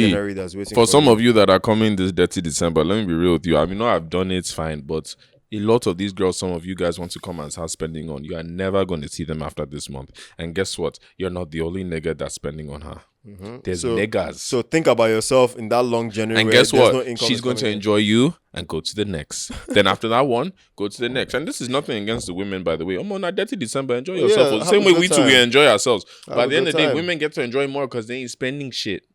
January that's waiting for some you. of you that are coming this Detty December, let me be real with you. I mean, no, I've done it, it's fine, but a lot of these girls, some of you guys want to come and start spending on. You are never going to see them after this month. And guess what? You're not the only nigga that's spending on her. There's niggas. So think about yourself in that long January. And guess what? No She's going to enjoy you and go to the next. Then after that one, go to the next. And this is nothing against the women, by the way. On that Detty December, enjoy yourself. Yeah, same way we too, we enjoy ourselves. By the end of the day, time. women get to enjoy more because they ain't spending shit.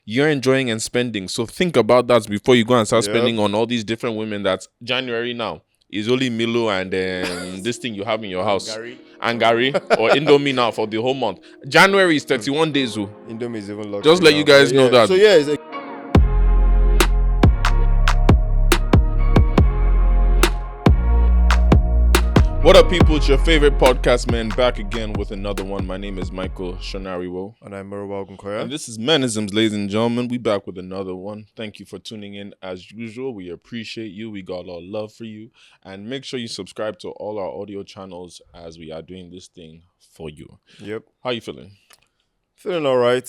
You're enjoying and spending. So think about that before you go and start spending on all these different women. That's January now. Is only Milo and this thing you have in your house. And Gary or Indomie now for the whole month. January is 31 days. Indomie is even locked. Just let you guys know that. So yeah, what up, people? It's your favorite podcast man back again with another one. My name is Michael Shonariwo. And I'm Yoruba Ogunkoya. And this is Menisms, ladies and gentlemen. We back with another one. Thank you for tuning in as usual. We appreciate you. We got a lot of love for you. And make sure you subscribe to all our audio channels as we are doing this thing for you. Yep. How you feeling? Feeling all right.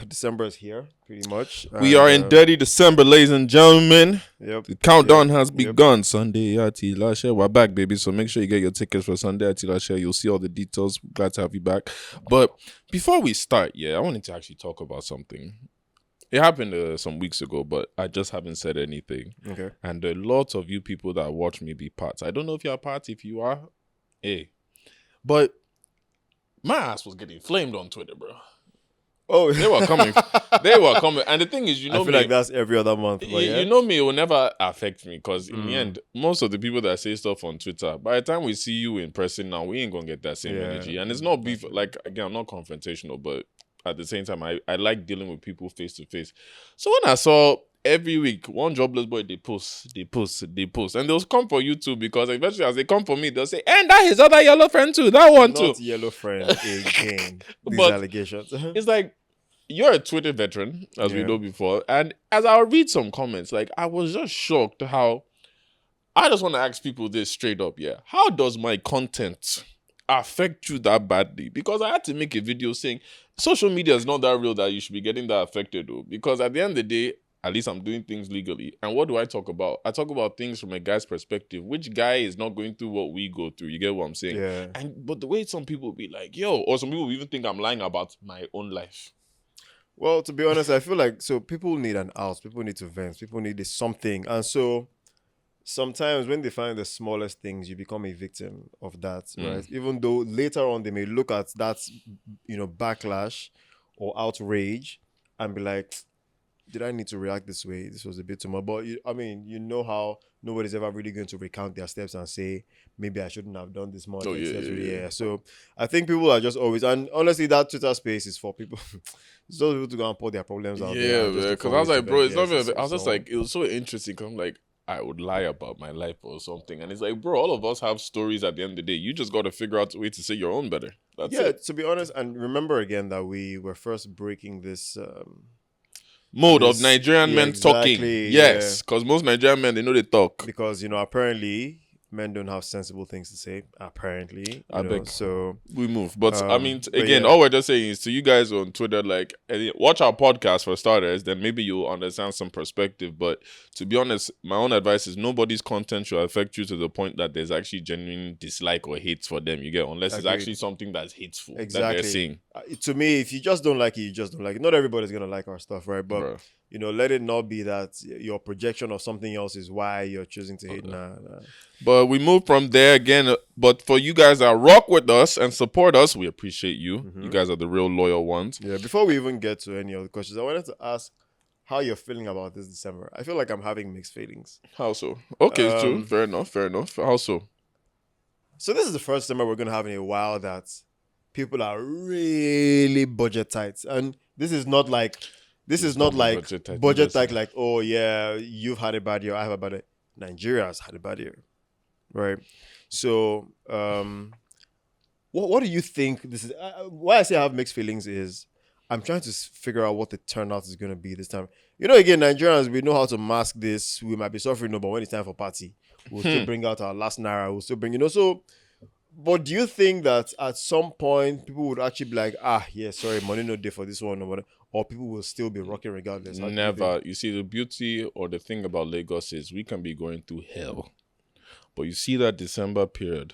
December is here, pretty much. We are in Detty December, ladies and gentlemen. Yep. The countdown has begun. Sunday at Tilashe. We're back, baby. So make sure you get your tickets for Sunday at Tilashe. You'll see all the details. Glad to have you back. But before we start, I wanted to actually talk about something. It happened some weeks ago, but I just haven't said anything. Okay. And a lot of you people that watch me be parts. I don't know if you're part. If you are, hey. But my ass was getting flamed on Twitter, bro. Oh, they were coming. They were coming. And the thing is, I feel like that's every other month. You know me, it will never affect me because in the end, most of the people that say stuff on Twitter, by the time we see you in person now, we ain't going to get that same energy. And it's not beef. Like, again, I'm not confrontational, but at the same time, I like dealing with people face to face. So when I saw every week, one jobless boy, they post. And they'll come for you too because eventually as they come for me, they'll say, and that his other yellow friend too. That one too. Not yellow friend again. These but allegations. It's like, you're a Twitter veteran, as we know before. And as I read some comments, like, I was just shocked how... I just want to ask people this straight up, how does my content affect you that badly? Because I had to make a video saying, social media is not that real that you should be getting that affected, though. Because at the end of the day, at least I'm doing things legally. And what do I talk about? I talk about things from a guy's perspective. Which guy is not going through what we go through? You get what I'm saying? Yeah. But the way some people be like, or some people even think I'm lying about my own life. Well, to be honest, I feel like people need an out. People need to vent. People need something. And so sometimes when they find the smallest things, you become a victim of that, right? Even though later on they may look at that, backlash or outrage and be like, did I need to react this way? This was a bit too much. But, you know how nobody's ever really going to recount their steps and say, maybe I shouldn't have done this much. So I think people are just always... And honestly, that Twitter space is for people... it's just people to go and pour their problems out there. Yeah, because I was like, bro, it's not... I was just like, it was so interesting because I'm like, I would lie about my life or something. And it's like, bro, all of us have stories at the end of the day. You just got to figure out a way to say your own better. That's it. To be honest, and remember again that we were first breaking this... mode of Nigerian men talking. Yes, because most Nigerian men, they know they talk. Because, apparently, men don't have sensible things to say, apparently. I beg. So we move. But, again, all we're just saying is to you guys on Twitter, like, watch our podcast for starters, then maybe you'll understand some perspective. But to be honest, my own advice is nobody's content should affect you to the point that there's actually genuine dislike or hate for them, you get, unless it's actually something that's hateful that they're saying. To me, if you just don't like it, you just don't like it. Not everybody's going to like our stuff, right? But, let it not be that your projection of something else is why you're choosing to hate. Nah. But we move from there again. But for you guys that rock with us and support us, we appreciate you. You guys are the real loyal ones. Yeah, before we even get to any other questions, I wanted to ask how you're feeling about this December. I feel like I'm having mixed feelings. How so? Okay, true. Fair enough. How so? So this is the first December we're going to have in a while that people are really budget tight. And this is not like budget tight like, oh yeah, you've had a bad year, I have a bad year. Nigeria's had a bad year. Right? So, what do you think this is? Why I say I have mixed feelings is I'm trying to figure out what the turnout is going to be this time. Again, Nigerians, we know how to mask this. We might be suffering, but when it's time for party, we'll still bring out our last naira. We'll still bring, so... But do you think that at some point people would actually be like, sorry, money no day for this one or whatever? or people will still be rocking regardless? How do you think? Never. You see, the beauty or the thing about Lagos is we can be going through hell. But you see that December period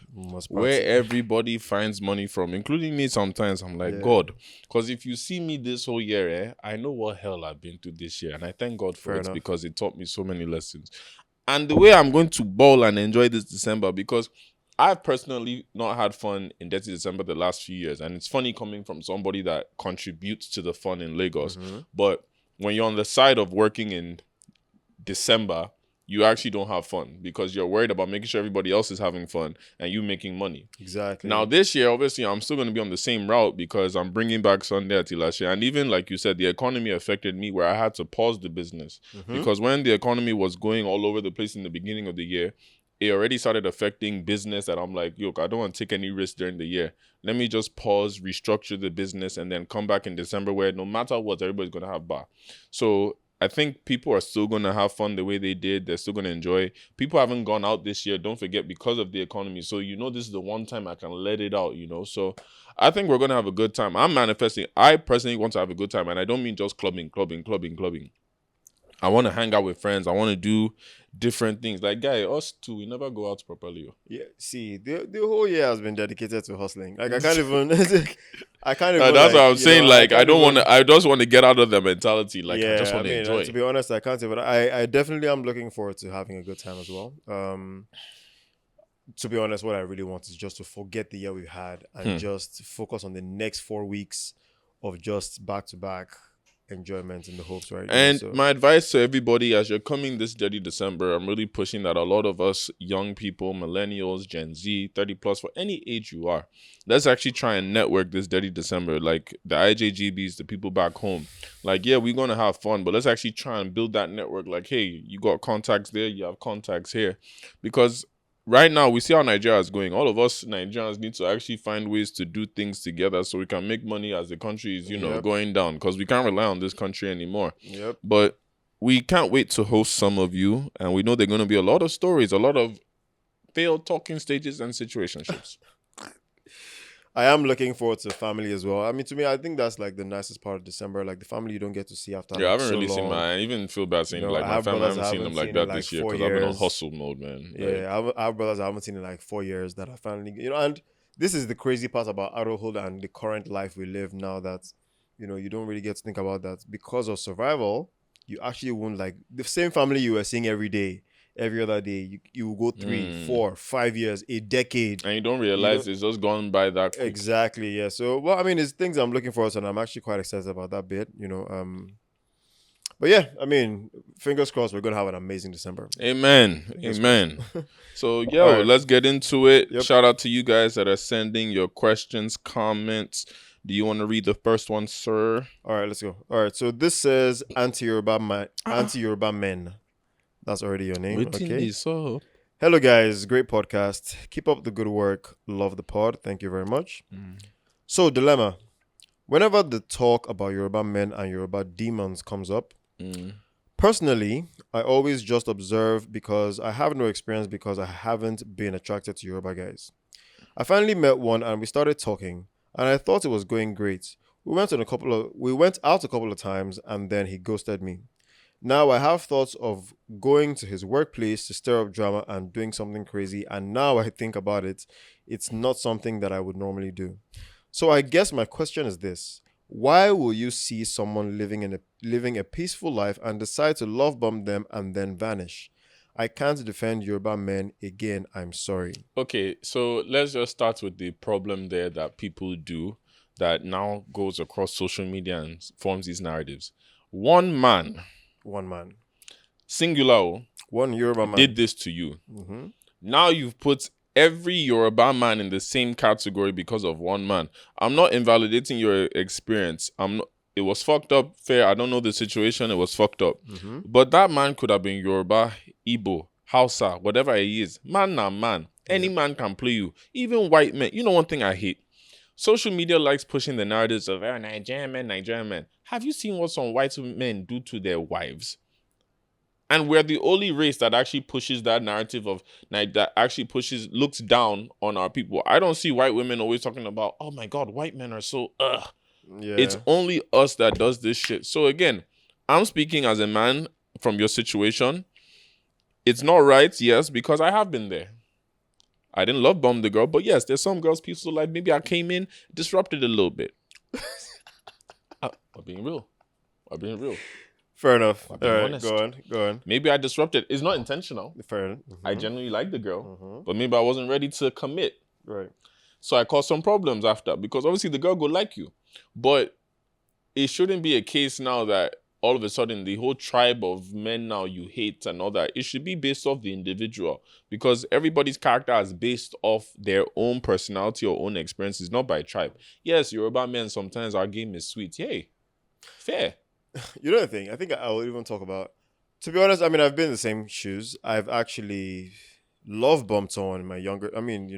where everybody finds money from, including me sometimes. I'm like, God. Because if you see me this whole year, I know what hell I've been through this year. And I thank God for it because it taught me so many lessons. And the way I'm going to ball and enjoy this December, because I've personally not had fun in Detty December the last few years. And it's funny coming from somebody that contributes to the fun in Lagos. But when you're on the side of working in December, you actually don't have fun because you're worried about making sure everybody else is having fun and you making money. Exactly. Now, this year, obviously, I'm still going to be on the same route because I'm bringing back Sunday at last year. And even, like you said, the economy affected me where I had to pause the business. Because when the economy was going all over the place in the beginning of the year, it already started affecting business that I'm like, look, I don't want to take any risk during the year. Let me just pause, restructure the business, and then come back in December where no matter what, everybody's going to have bar. So I think people are still going to have fun the way they did. They're still going to enjoy. People haven't gone out this year, don't forget, because of the economy. So, this is the one time I can let it out, So I think we're going to have a good time. I'm manifesting. I personally want to have a good time. And I don't mean just clubbing. I want to hang out with friends. I want to do different things. Like, guy, us too, we never go out properly. Yeah, see, the whole year has been dedicated to hustling. Like, I can't even... That's what I'm saying. Like, I don't want to... I just want to get out of the mentality. Like, I just want to enjoy. To be honest, I can't even... I definitely am looking forward to having a good time as well. To be honest, what I really want is just to forget the year we've had and just focus on the next 4 weeks of just back-to-back enjoyment in the hopes, right? And my advice to everybody as you're coming this Detty December, I'm really pushing that a lot of us young people, millennials, Gen Z, 30 plus, for any age you are, let's actually try and network this Detty December. Like the IJGBs, the people back home. Like, yeah, we're going to have fun, but let's actually try and build that network. Like, hey, you got contacts there, you have contacts here. Because right now, we see how Nigeria is going. All of us Nigerians need to actually find ways to do things together so we can make money as the country is, going down. Because we can't rely on this country anymore. But we can't wait to host some of you. And we know there are going to be a lot of stories, a lot of failed talking stages and situationships. I am looking forward to family as well. I mean, to me, I think that's like the nicest part of December. Like the family you don't get to see after. Yeah, I haven't really seen I even feel bad saying like my family. I haven't seen them like that this year because I've been on hustle mode, man. Yeah, I have brothers I haven't seen in like 4 years that I finally, and this is the crazy part about adulthood and the current life we live now that, you don't really get to think about that because of survival. You actually won't like the same family you were seeing every day. Every other day, you will go 3, 4, 5 years, a decade. And you don't realize it's just gone by that quick. Exactly, yeah. So, well, I mean, it's things I'm looking forward to, and I'm actually quite excited about that bit, But yeah, I mean, fingers crossed we're going to have an amazing December. Amen. Amen. So, right. Let's get into it. Yep. Shout out to you guys that are sending your questions, comments. Do you want to read the first one, sir? All right, let's go. All right, so this says anti-Yoruba men. That's already your name. Okay. Hello, guys. Great podcast. Keep up the good work. Love the pod. Thank you very much. So, dilemma. Whenever the talk about Yoruba men and Yoruba demons comes up, personally, I always just observe because I have no experience because I haven't been attracted to Yoruba guys. I finally met one and we started talking, and I thought it was going great. We went out a couple of times and then he ghosted me. Now I have thoughts of going to his workplace to stir up drama and doing something crazy, and now I think about it, it's not something that I would normally do. So I guess my question is this. Why will you see someone living a peaceful life and decide to love bomb them and then vanish? I can't defend Yoruba men again, I'm sorry. Okay, so let's just start with the problem there that people do that now goes across social media and forms these narratives. One man, singular, one Yoruba man did this to you. Now you've put every Yoruba man in the same category because of one man. I'm not invalidating your experience. It was fucked up, fair. I don't know the situation. It was fucked up. But that man could have been Yoruba, Igbo, Hausa, whatever he is. Man na man. Any man can play you. Even white men. You know one thing I hate? Social media likes pushing the narratives of Nigerian men. Have you seen what some white men do to their wives? And we're the only race that actually pushes that narrative of, that actually looks down on our people. I don't see white women always talking about, oh my God, white men are so, It's Yeah. only us that does this shit. So again, I'm speaking as a man from your situation. It's not right, yes, because I have been there. I didn't love bomb the girl, but yes, there's some girls people still like. Maybe I came in, disrupted a little bit. I'm being real. I'm being real. Fair enough. I'm All being right, honest. go on. Maybe I disrupted. It's not intentional. Fair enough. I genuinely like the girl, Mhm. but maybe I wasn't ready to commit. Right. So I caused some problems after, because obviously the girl go like you. But it shouldn't be a case now that all of a sudden the whole tribe of men now you hate and all that. It should be based off the individual, because everybody's character is based off their own personality or own experiences, not by tribe. Yes, Yoruba men, sometimes our game is sweet. Yay. Fair. You know the thing, I think I will even talk about, to be honest, I mean, I've been in the same shoes. I've actually love bombed someone in my younger, I mean,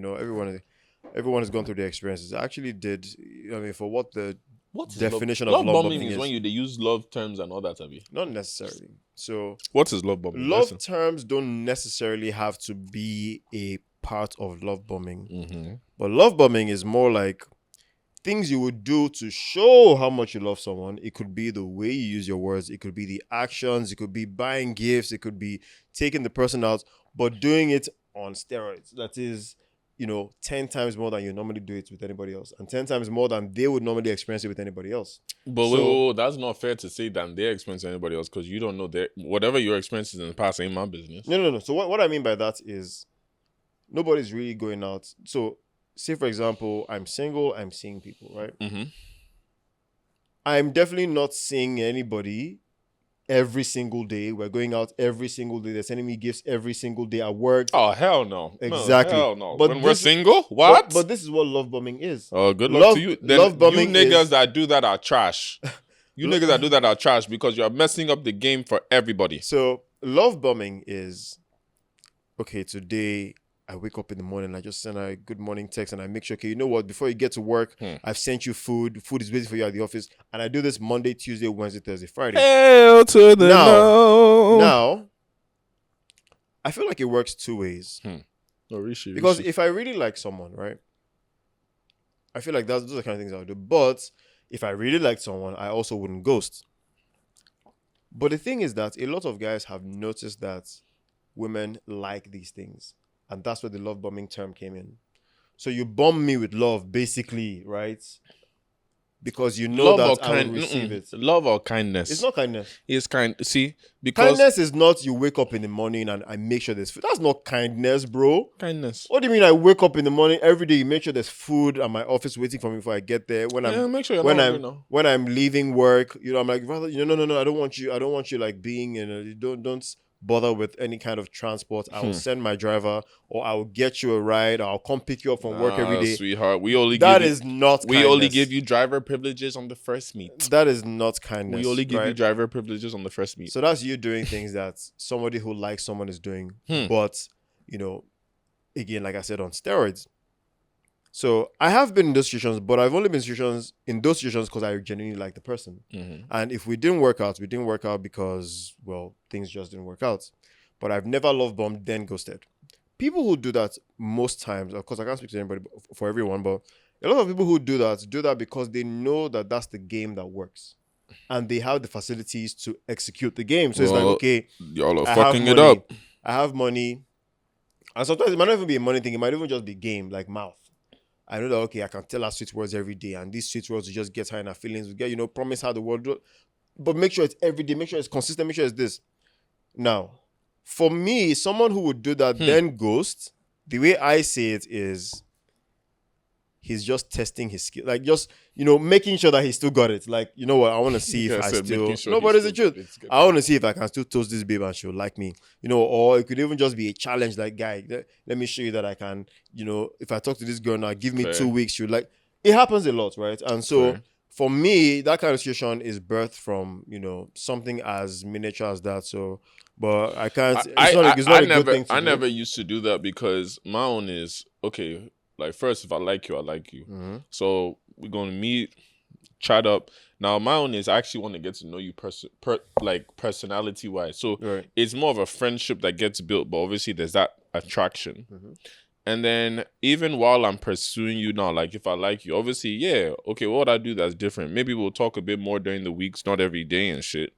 everyone has gone through their experiences. I actually did, I mean, for what the What is definition love? of Love love bombing bombing is when they use love terms and all that, have you? not necessarily. So What is love bombing? love terms don't necessarily have to be a part of love bombing. Mm-hmm. But love bombing is more like things you would do to show how much you love someone. It could be the way you use your words. It could be the actions. It could be buying gifts. It could be taking the person out, but doing it on steroids. That is, 10 times more than you normally do it with anybody else, and 10 times more than they would normally experience it with anybody else. But So- wait, that's not fair to say than their experience to anybody else, because you don't know whatever your experiences in the past ain't my business. No. So what I mean by that is nobody's really going out. So say, for example, I'm single, I'm seeing people, right? Mm-hmm. I'm definitely not seeing anybody every single day. We're going out every single day. They're sending me gifts every single day at work. Oh, hell no. Exactly. No, hell no. But when we're this- single? What? But this is what love bombing is. Oh, good luck love- to you. Then love bombing you niggas is- that do that are trash. You niggas that do that are trash, because you're messing up the game for everybody. So love bombing is, okay, today I wake up in the morning, I just send a good morning text, and I make sure, okay, you know what, before you get to work, I've sent you food is waiting for you at the office, and I do this Monday, Tuesday, Wednesday, Thursday, Friday. Hell to the no. Now, I feel like it works two ways. Because if I really like someone, right, I feel like those are the kind of things I would do. But if I really like someone, I also wouldn't ghost. But the thing is that a lot of guys have noticed that women like these things. And that's where the love bombing term came in. So you bomb me with love, basically, right? Because you know love that I will receive it. Love or kindness? It's not kindness. It's kind. See, because Kindness is not you wake up in the morning and I make sure there's food. That's not kindness, bro. kindness. What do you mean I wake up in the morning every day, you make sure there's food at my office waiting for me before I get there? Make sure you're not hungry now. When I'm leaving work, I'm like, rather, no, I don't want you like being don't bother with any kind of transport. I will send my driver, or I will get you a ride, or I'll come pick you up from work every day. Sweetheart, we only That give is not we kindness. only give you driver privileges on the first meet. That is not kindness. We only give you right? driver privileges on the first meet. So that's you doing things that somebody who likes someone is doing, but again, like I said, on steroids. So I have been in those situations, but I've only been in those situations because I genuinely like the person. And if we didn't work out because, well, things just didn't work out. But I've never love bombed, then ghosted. People who do that most times, of course, I can't speak to anybody for everyone, but a lot of people who do that because they know that that's the game that works. And they have the facilities to execute the game. So it's like, okay, y'all are I fucking have it money. up. I have money. And sometimes it might not even be a money thing. It might even just be game, like mouth. I know that, okay, I can tell her sweet words every day. And these sweet words will just get her in her feelings. We get, promise her the world. But make sure it's every day. Make sure it's consistent. Make sure it's this. Now, for me, someone who would do that then ghost, the way I say it is he's just testing his skill. Like, just, making sure that he still got it. Like, you know what? I want to see if I still... Sure no, but it's the truth. I want to see if I can still toast this babe and she'll like me. Or it could even just be a challenge. Like, guy, let me show you that I can, if I talk to this girl now, give me 2 weeks, she'll like... It happens a lot, right? And so... For me, that kind of situation is birthed from, something as miniature as that. So, but I can't. It's not a good thing to do. I never used to do that, because my own is, okay, like, first, if I like you, I like you. Mm-hmm. So we're going to meet, chat up. Now, my own is I actually want to get to know you personality-wise. So it's more of a friendship that gets built, but obviously there's that attraction. And then even while I'm pursuing you now, like if I like you, obviously, yeah, okay, what would I do that's different? Maybe we'll talk a bit more during the weeks, not every day and shit.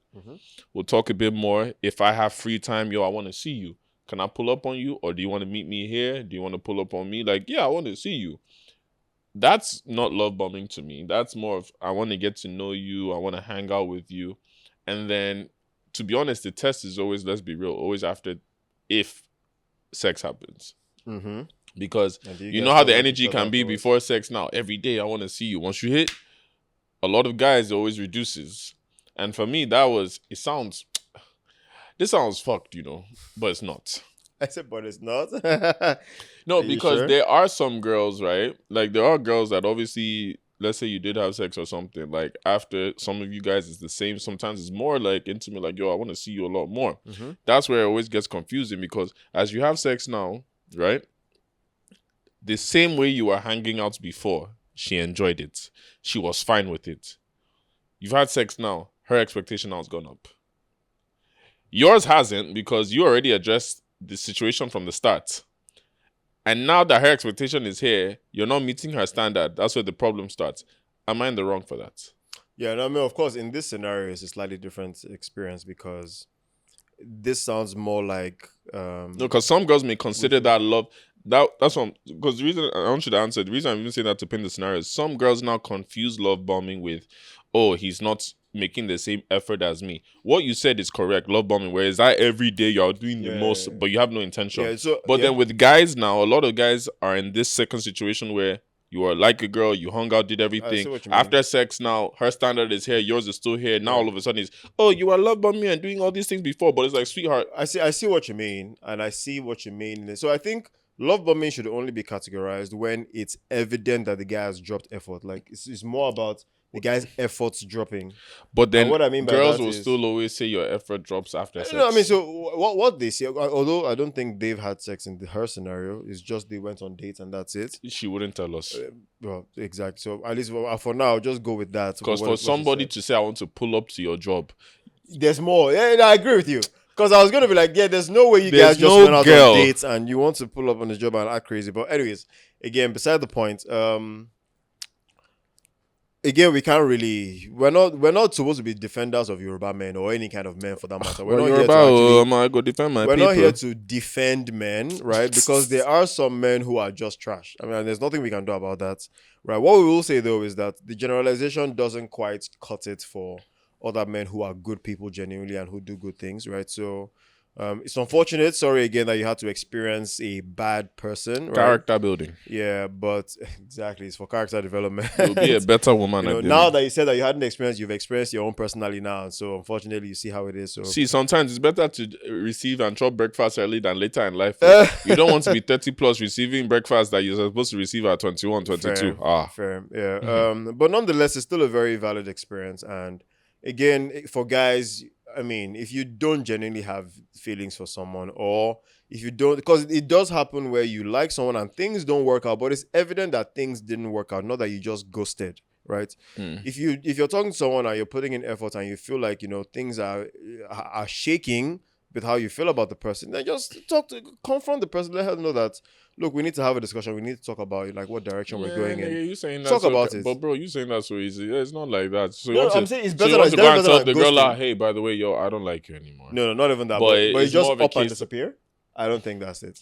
We'll talk a bit more. If I have free time, yo, I want to see you. Can I pull up on you? Or do you want to meet me here? Do you want to pull up on me? Like, yeah, I want to see you. That's not love bombing to me. That's more of, I want to get to know you. I want to hang out with you. And then, to be honest, the test is always, let's be real, always after if sex happens. Because you know how the energy can be before sex now. Every day, I want to see you. Once you hit, a lot of guys, it always reduces. And for me, this sounds fucked, you know, but it's not. I said, but it's not. No, because there are some girls, right? Like, there are girls that obviously, let's say you did have sex or something, like, after some of you guys, it's the same. Sometimes it's more, like, intimate, like, yo, I want to see you a lot more. That's where it always gets confusing, because as you have sex now, right, the same way you were hanging out before, she enjoyed it. She was fine with it. You've had sex now, her expectation now has gone up. Yours hasn't, because you already addressed the situation from the start. And now that her expectation is here, you're not meeting her standard. That's where the problem starts. Am I in the wrong for that? Yeah, no, I mean, of course, in this scenario, it's a slightly different experience, because this sounds more like... no, because some girls may consider that love... That's what... Because the reason I want you to answer, the reason I'm even saying that to paint the scenario is some girls now confuse love bombing with, oh, he's not making the same effort as me. What you said is correct, love bombing, whereas every day you're doing the most, but you have no intention. Then with guys now, a lot of guys are in this second situation where you are like a girl, you hung out, did everything. After sex now, her standard is here, yours is still here. Now all of a sudden it's, oh, you were love bombing and doing all these things before, but it's like, sweetheart. I see what you mean, and I see what you mean. So I think love bombing should only be categorized when it's evident that the guy has dropped effort. Like, it's more about the guy's efforts dropping. But then what I mean by girls will still always say your effort drops after sex. No, I mean, so what they say, although I don't think they've had sex in her scenario, it's just they went on dates and that's it. She wouldn't tell us. Well, exactly. So at least for now, just go with that. Because for somebody to say, I want to pull up to your job, there's more. Yeah, I agree with you. Because I was going to be like, yeah, there's no way you guys just went out on dates and you want to pull up on the job and act crazy. But anyways, again, beside the point, again, we can't really. We're not supposed to be defenders of Yoruba men or any kind of men for that matter. We're not here to we're not here to defend men, right? Because there are some men who are just trash. I mean, there's nothing we can do about that, right? What we will say though is that the generalization doesn't quite cut it for other men who are good people genuinely and who do good things, right? So it's unfortunate, sorry again, that you had to experience a bad person, right? Character building. Yeah, but exactly, it's for character development. You'll be a better woman. Now that you said that you hadn't experienced, you've experienced your own personally now. So unfortunately, you see how it is. So see, sometimes it's better to receive and chop breakfast early than later in life. You don't want to be 30 plus receiving breakfast that you're supposed to receive at 21, 22. Fair. Yeah. But nonetheless, it's still a very valid experience. And again, for guys, I mean, if you don't genuinely have feelings for someone, or if you don't, because it does happen where you like someone and things don't work out, but it's evident that things didn't work out, not that you just ghosted, right? If you're talking to someone and you're putting in effort and you feel like, you know, things are shaking with how you feel about the person, then just confront the person, let her know that, look, we need to have a discussion. We need to talk about like what direction we're going in. You saying that talk about it. But bro, you saying that so easy. It's not like that. So I'm saying it's better. So you want to go and tell the girl, like, hey, by the way, yo, I don't like you anymore. No, not even that. But you just up and disappear. I don't think that's it.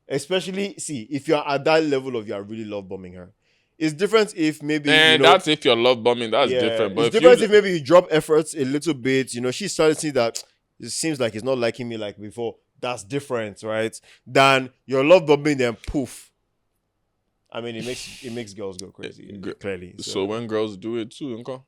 Especially, see, if you're at that level of you're really love bombing her. It's different if maybe that's if you're love bombing. That's different. But it's different if maybe you drop efforts a little bit. You know, she started to see that it seems like he's not liking me like before. That's different, right? Than your love bombing, then poof. I mean, it makes girls go crazy, clearly. So when girls do it too, okay?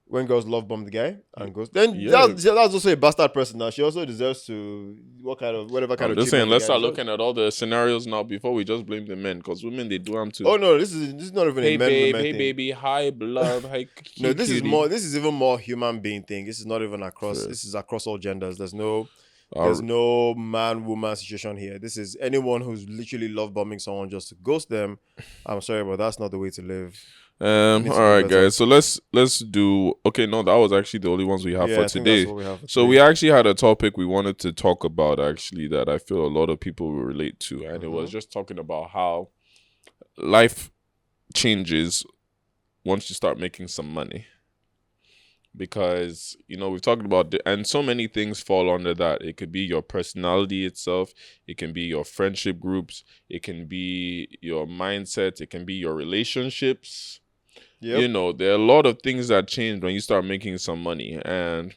When girls love bomb the guy and goes, then that's also a bastard person. Now she also deserves to whatever kind of. I'm just saying, let's start looking at all the scenarios now before we just blame the men, because women, they do them too. Oh no, this is not even a men. Hey thing. Baby, hi love, hi. No, this is even more human being thing. This is not even across. Sure. This is across all genders. There's no man-woman situation here. This is anyone who's literally love bombing someone just to ghost them. I'm sorry, but that's not the way to live. We need All to do right, better. guys. So let's do. Okay, no, that was actually the only ones we have Yeah, for I think that's today. what we have for So today. we actually had a topic we wanted to talk about actually that I feel a lot of people will relate to, and it was just talking about how life changes once you start making some money. Because we've talked about and so many things fall under that. It could be your personality itself, it can be your friendship groups, it can be your mindset, it can be your relationships. Yep. There are a lot of things that change when you start making some money. And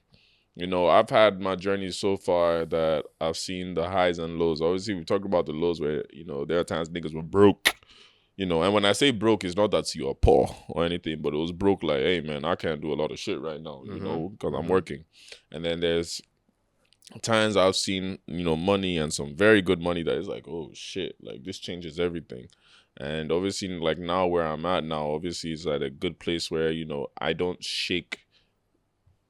I've had my journey so far that I've seen the highs and lows. Obviously, we talked about the lows where there are times niggas were broke. And when I say broke, it's not that you're poor or anything, but it was broke like, hey man, I can't do a lot of shit right now, because I'm working. And then there's times I've seen, money and some very good money that is like, oh shit, like this changes everything. And obviously, like now where I'm at now, obviously it's at a good place where, I don't shake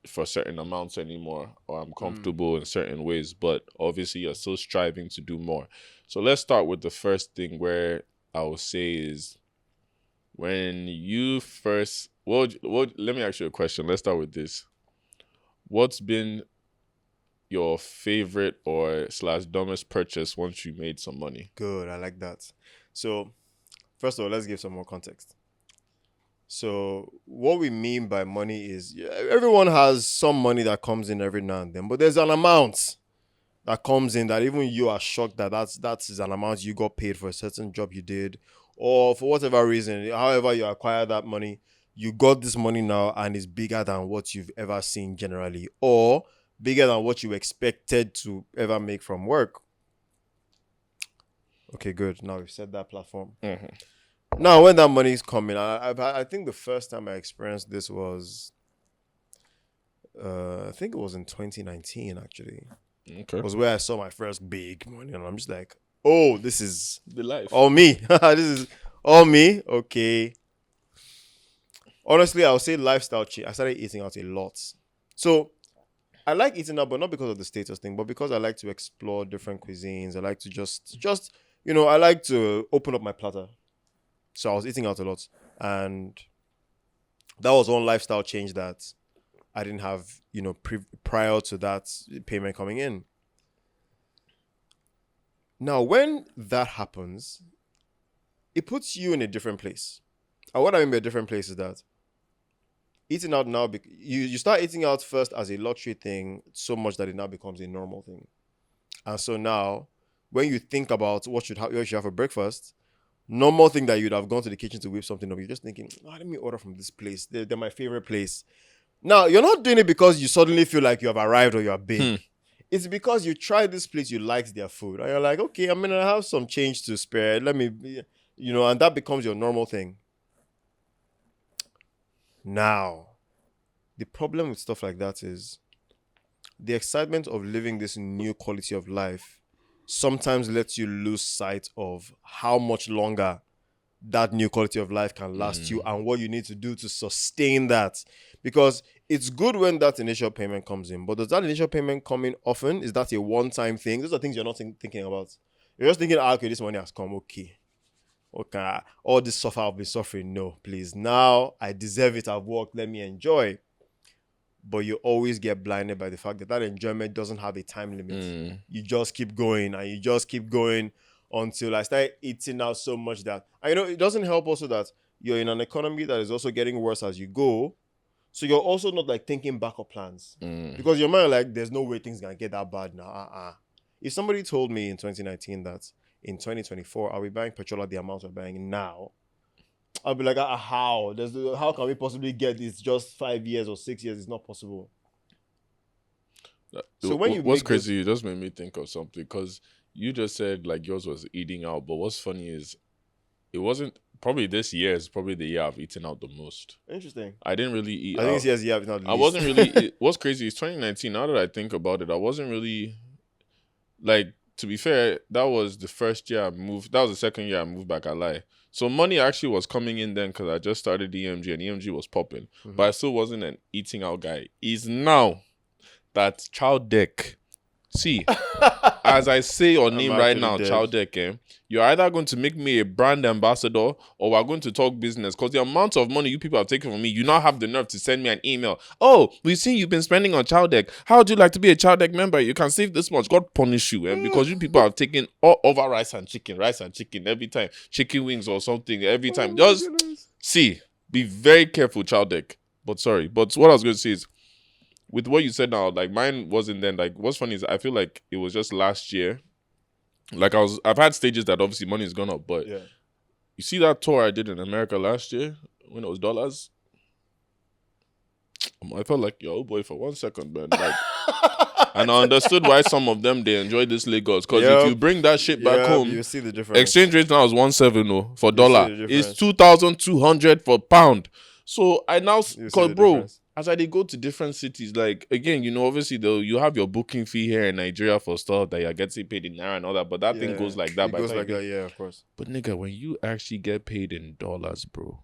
for certain amounts anymore, or I'm comfortable in certain ways, but obviously you're still striving to do more. So let's start with the first thing where I would say is when you first, let me ask you a question. Let's start with this. What's been your favorite or / dumbest purchase once you made some money? Good. I like that. So, first of all, let's give some more context. So, what we mean by money is everyone has some money that comes in every now and then, but there's an amount that comes in that even you are shocked that that's an amount you got paid for a certain job you did, or for whatever reason, however you acquire that money, you got this money now and it's bigger than what you've ever seen generally, or bigger than what you expected to ever make from work. Okay, good. Now we've set that platform. Now, when that money is coming, I think the first time I experienced this was, I think it was in 2019 actually. Okay. Was where I saw my first big money, and I'm just like, oh, this is The life. all me. This is all me. Okay. Honestly, I would say lifestyle change. I started eating out a lot. So I like eating out, but not because of the status thing, but because I like to explore different cuisines. I like to just I like to open up my platter. So I was eating out a lot, and that was one lifestyle change that I didn't have, prior to that payment coming in. Now, when that happens, it puts you in a different place. And what I mean by a different place is that eating out now, you start eating out first as a luxury thing so much that it now becomes a normal thing. And so now, when you think about what you should have for breakfast, normal thing that you'd have gone to the kitchen to whip something up, you're just thinking, let me order from this place. They're my favorite place. Now, you're not doing it because you suddenly feel like you have arrived or you're big. It's because you tried this place, you liked their food, and you're like, okay, I have some change to spare. Let me, and that becomes your normal thing. Now, the problem with stuff like that is the excitement of living this new quality of life sometimes lets you lose sight of how much longer that new quality of life can last you and what you need to do to sustain that. Because it's good when that initial payment comes in, but does that initial payment come in often? Is that a one-time thing? Those are things you're not thinking about. You're just thinking, okay, this money has come, okay, all this suffer I've been suffering, no, please, now I deserve it, I've worked, let me enjoy. But you always get blinded by the fact that enjoyment doesn't have a time limit. You just keep going and you just keep going until I start eating out so much that, it doesn't help also that you're in an economy that is also getting worse as you go. So you're also not like thinking backup plans because your mind like, there's no way things can get that bad now. If somebody told me in 2019 that in 2024 I'll be buying petrol at the amount we're buying now, I'll be like, how? How can we possibly get this? Just 5 years or 6 years? It's not possible. So when what's crazy, you just made me think of something because you just said like yours was eating out, but what's funny is it wasn't. Probably this year is probably the year I've eaten out the most. Interesting. I didn't really eat out. I think this year's year I've eaten out the least. I wasn't really. What's crazy is 2019. Now that I think about it, I wasn't really like. To be fair, that was the first year I moved. That was the second year I moved back. I lie. So money actually was coming in then because I just started EMG and EMG was popping. But I still wasn't an eating out guy. Is now that child deck See, as I say your I'm name right actually now, dead. Chowdek, you're either going to make me a brand ambassador or we're going to talk business. Because the amount of money you people have taken from me, you now have the nerve to send me an email. Oh, we've seen you've been spending on Chowdek. How would you like to be a Chowdek member? You can save this much. God punish you. Because you people have taken all over rice and chicken every time. Chicken wings or something every time. Just see, be very careful, Chowdek. But sorry. But what I was going to say is, with what you said now, like mine wasn't then. Like what's funny is I feel like it was just last year. Like I've had stages that obviously money has gone up, but Yeah. you see that tour I did in America last year when it was dollars. I felt like yo boy for 1 second, man. Like, and I understood why some of them they enjoy this Lagos because if you bring that shit back home, you see the difference. exchange rate now is 1.70 for You dollar. see the It's difference. 2,200 for pound. So I now, You see cause the bro, difference. as I go to different cities, like again, you know, obviously though you have your booking fee here in Nigeria for stuff that you're getting paid in naira and all that, but that thing goes like that. It by the goes time like you that, yeah, of course. But nigga, when you actually get paid in dollars, bro.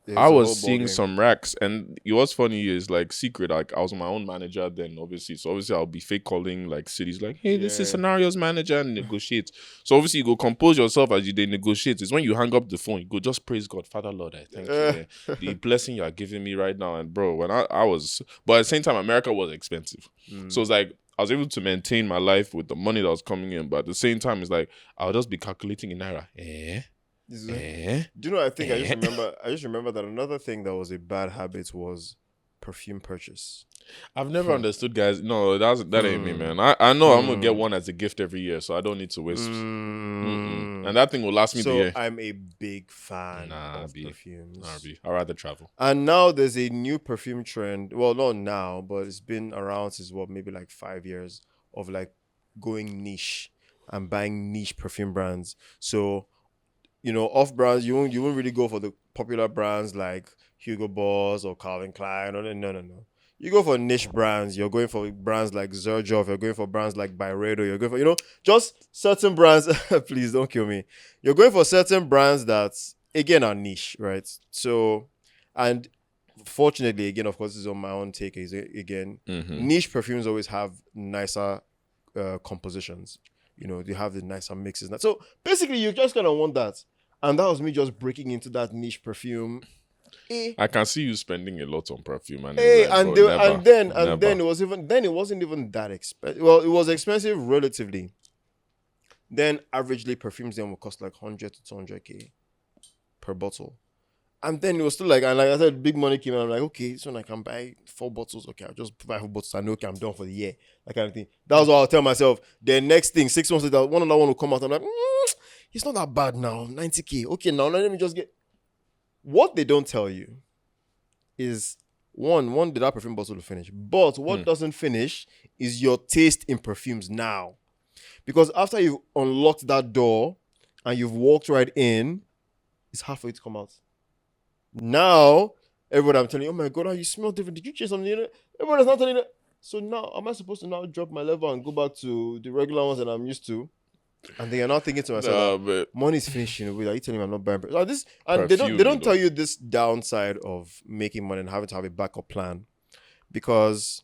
It's I a was whole seeing ballgame. some racks, and what's funny is like secret. Like I was my own manager then, obviously. So obviously I'll be fake calling like cities, like, "Hey, this is Yeah. scenarios manager," and negotiate. So obviously you go compose yourself as you they negotiate. It's when you hang up the phone, you go just praise God, Father Lord, I thank you. The blessing you are giving me right now, and bro, when I was, but at the same time, America was expensive, so it's like I was able to maintain my life with the money that was coming in, but at the same time, it's like I'll just be calculating in naira. Do you know? I think I just remember that another thing that was a bad habit was perfume purchase. I've never understood, guys. No, that ain't me, man. I know I'm gonna get one as a gift every year, so I don't need to waste. And that thing will last me the So year. I'm a big fan Nah, of B. perfumes. I'd rather travel. And now there's a new perfume trend. Well, not now, but it's been around since maybe like 5 years of like going niche and buying niche perfume brands. So, you know, off brands, you won't really go for the popular brands like Hugo Boss or Calvin Klein. No. You go for niche brands. You're going for brands like Xerjoff. You're going for brands like Byredo. You're going for, just certain brands. Please don't kill me. You're going for certain brands that, again, are niche, right? So, and fortunately, again, of course, this is on my own take. Again, niche perfumes always have nicer compositions. You know, they have the nicer mixes. So basically, you just kind of want that. And that was me just breaking into that niche perfume. I can see you spending a lot on perfume, and then it wasn't even that expensive. Well, it was expensive relatively. Then averagely perfumes then will cost like 100 to 200k per bottle. And then it was still like, and like I said, big money came out. I'm like, okay, so I can buy 4 bottles. Okay, I'll just buy 4 bottles. I know, okay, I'm done for the year. That kind of thing. That was what I'll tell myself. The next thing, 6 months later, another one will come out. I'm like, it's not that bad now. 90k. Okay, now let me just get. What they don't tell you is one, did that perfume bottle to finish? But what doesn't finish is your taste in perfumes now. Because after you've unlocked that door and you've walked right in, it's halfway to come out. Now, everybody I'm telling you, oh my God, how you smell different. Did you change something? Everybody's not telling you that. So now, am I supposed to now drop my level and go back to the regular ones that I'm used to? And they are not thinking to myself, money's finishing. Are you telling me I'm not buying? They don't tell you this downside of making money and having to have a backup plan, because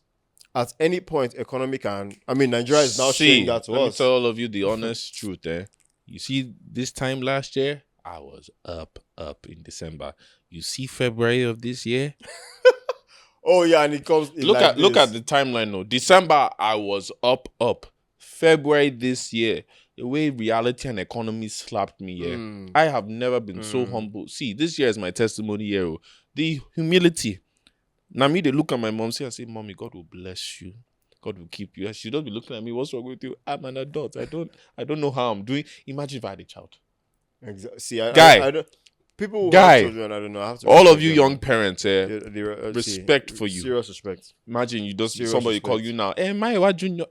at any point, Nigeria is now showing that to us. Let me tell all of you the honest truth. You see, this time last year, I was up in December. You see, February of this year. Oh yeah, and it comes. Look at the timeline. No, December I was up. February this year, the way reality and economy slapped me here, I have never been so humble. See, this year is my testimony year. The humility. Now me, they look at my mom, say, "Mommy, God will bless you. God will keep you." She don't be looking at me. What's wrong with you? I'm an adult. I don't know how I'm doing. Imagine if I had a child. Exactly. See, I don't. People who have children, I don't know. I have to all of you young parents, respect for you. Serious respect. Imagine you just somebody call you now. Hey, Maiwa Junior.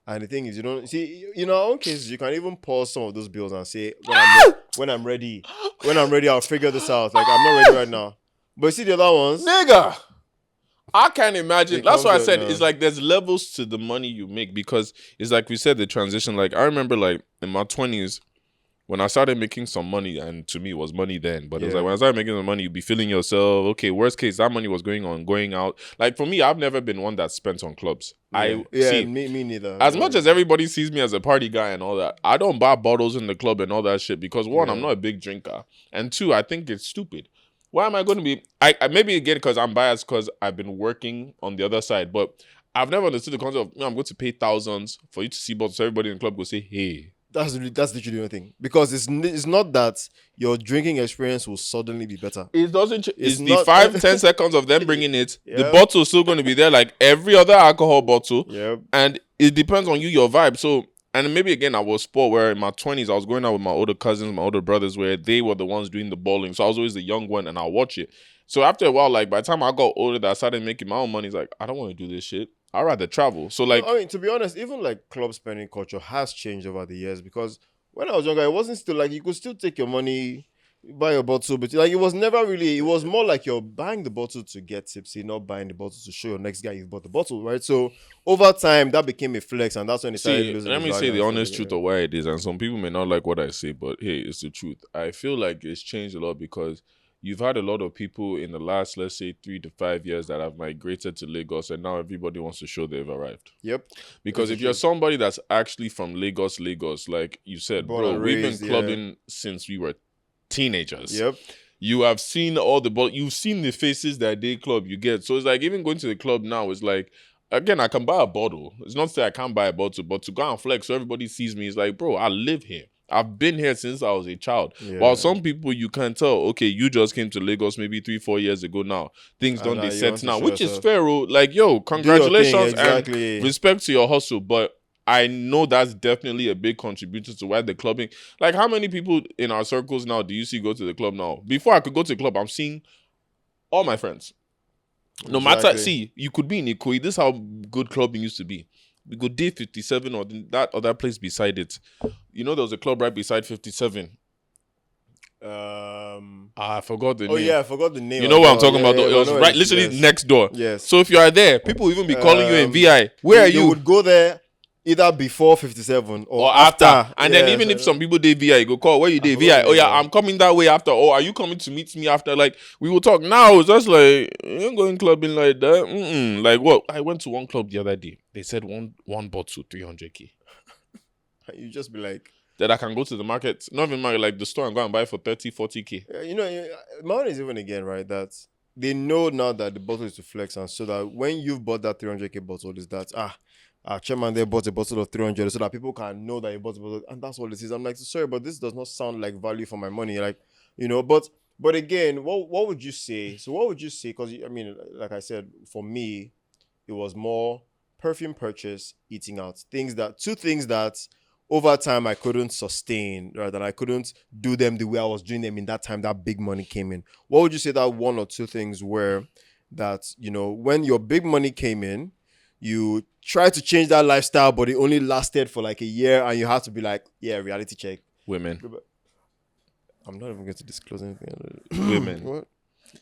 And the thing is, you don't see. In our own cases, you can even pause some of those bills and say, when I'm ready, I'll figure this out. Like, I'm not ready right now. But you see the other ones, nigga. I can't imagine. That's why I said it's like there's levels to the money you make, because it's like we said, the transition. Like I remember, like in my 20s. when I started making some money, and to me it was money then, but it was like when I started making the money, you'd be feeling yourself, okay, worst case, that money was going out. Like for me, I've never been one that spent on clubs. Me neither. As much as everybody sees me as a party guy and all that, I don't buy bottles in the club and all that shit because one, I'm not a big drinker, and two, I think it's stupid. Why am I going to be? I maybe again because I'm biased because I've been working on the other side, but I've never understood the concept of I'm going to pay thousands for you to see bottles. So everybody in the club will say, "Hey." That's literally the only thing, because it's not that your drinking experience will suddenly be better. It doesn't. It's the 5-10 seconds of them bringing it. Yep. The bottle is still going to be there like every other alcohol bottle. Yep. And it depends on you, your vibe. So, and maybe again, I was sport where in my 20s I was going out with my older cousins, my older brothers, where they were the ones doing the bowling. So I was always the young one, and I'll watch it. So after a while, like by the time I got older, that I started making my own money. It's like I don't want to do this shit. I'd rather travel. So like, I mean, to be honest, even like club spending culture has changed over the years, because when I was younger, it wasn't still like you could still take your money, buy a bottle, but like it was never really. It was more like you're buying the bottle to get tipsy, not buying the bottle to show your next guy you've bought the bottle, right? So over time, that became a flex, and that's when it started losing. Let me say the honest truth of why it is, and some people may not like what I say, but hey, it's the truth. I feel like it's changed a lot because you've had a lot of people in the last, let's say, 3 to 5 years that have migrated to Lagos, and now everybody wants to show they've arrived. Yep. Because if you're somebody that's actually from Lagos, like you said, bro, we've been clubbing since we were teenagers. Yep. You have seen you've seen the faces that day club you get. So it's like even going to the club now is like, again, I can buy a bottle. It's not to say I can't buy a bottle, but to go and flex so everybody sees me, it's like, bro, I live here. I've been here since I was a child. Yeah. While some people, you can tell, okay, you just came to Lagos maybe 3-4 years ago now. Things don't they set now, which is fair. Like, yo, congratulations and respect to your hustle. But I know that's definitely a big contributor to why the clubbing. Like, how many people in our circles now do you see go to the club now? Before I could go to the club, I'm seeing all my friends. No matter, see, you could be in Ikoyi. This is how good clubbing used to be. We go day 57 or that other place beside it. You know, there was a club right beside 57. I forgot the name. Oh yeah, I forgot the name. You know what I'm talking about? It was right, literally next door. Yes. So if you are there, people will even be calling you in VI. Where are you? You would go there either before 57 or after. And then even if some people did VI, you go call, where you did VI? Oh yeah, I'm coming that way after. Oh, are you coming to meet me after? Like, we will talk. Now it's just like, you ain't going clubbing like that. Like what? I went to one club the other day. They said one bottle 300K. You just be like, that I can go to the market, not even market, like the store, and go and buy for 30-40K. You know, my own is even again, right, that they know now that the bottle is to flex, and so that when you've bought that 300K bottle, is that chairman there bought a bottle of 300 so that people can know that you bought a bottle, and that's what it is. I'm like, sorry, but this does not sound like value for my money, like, you know. But again, what would you say? So what would you say? Because I mean, like I said, for me, it was more perfume purchase, eating out, two things that over time I couldn't sustain, right? And I couldn't do them the way I was doing them in that time that big money came in. What would you say that one or two things were that, you know, when your big money came in, you tried to change that lifestyle, but it only lasted for like a year, and you had to be like, yeah, reality check. Women. I'm not even going to disclose anything. Women. What?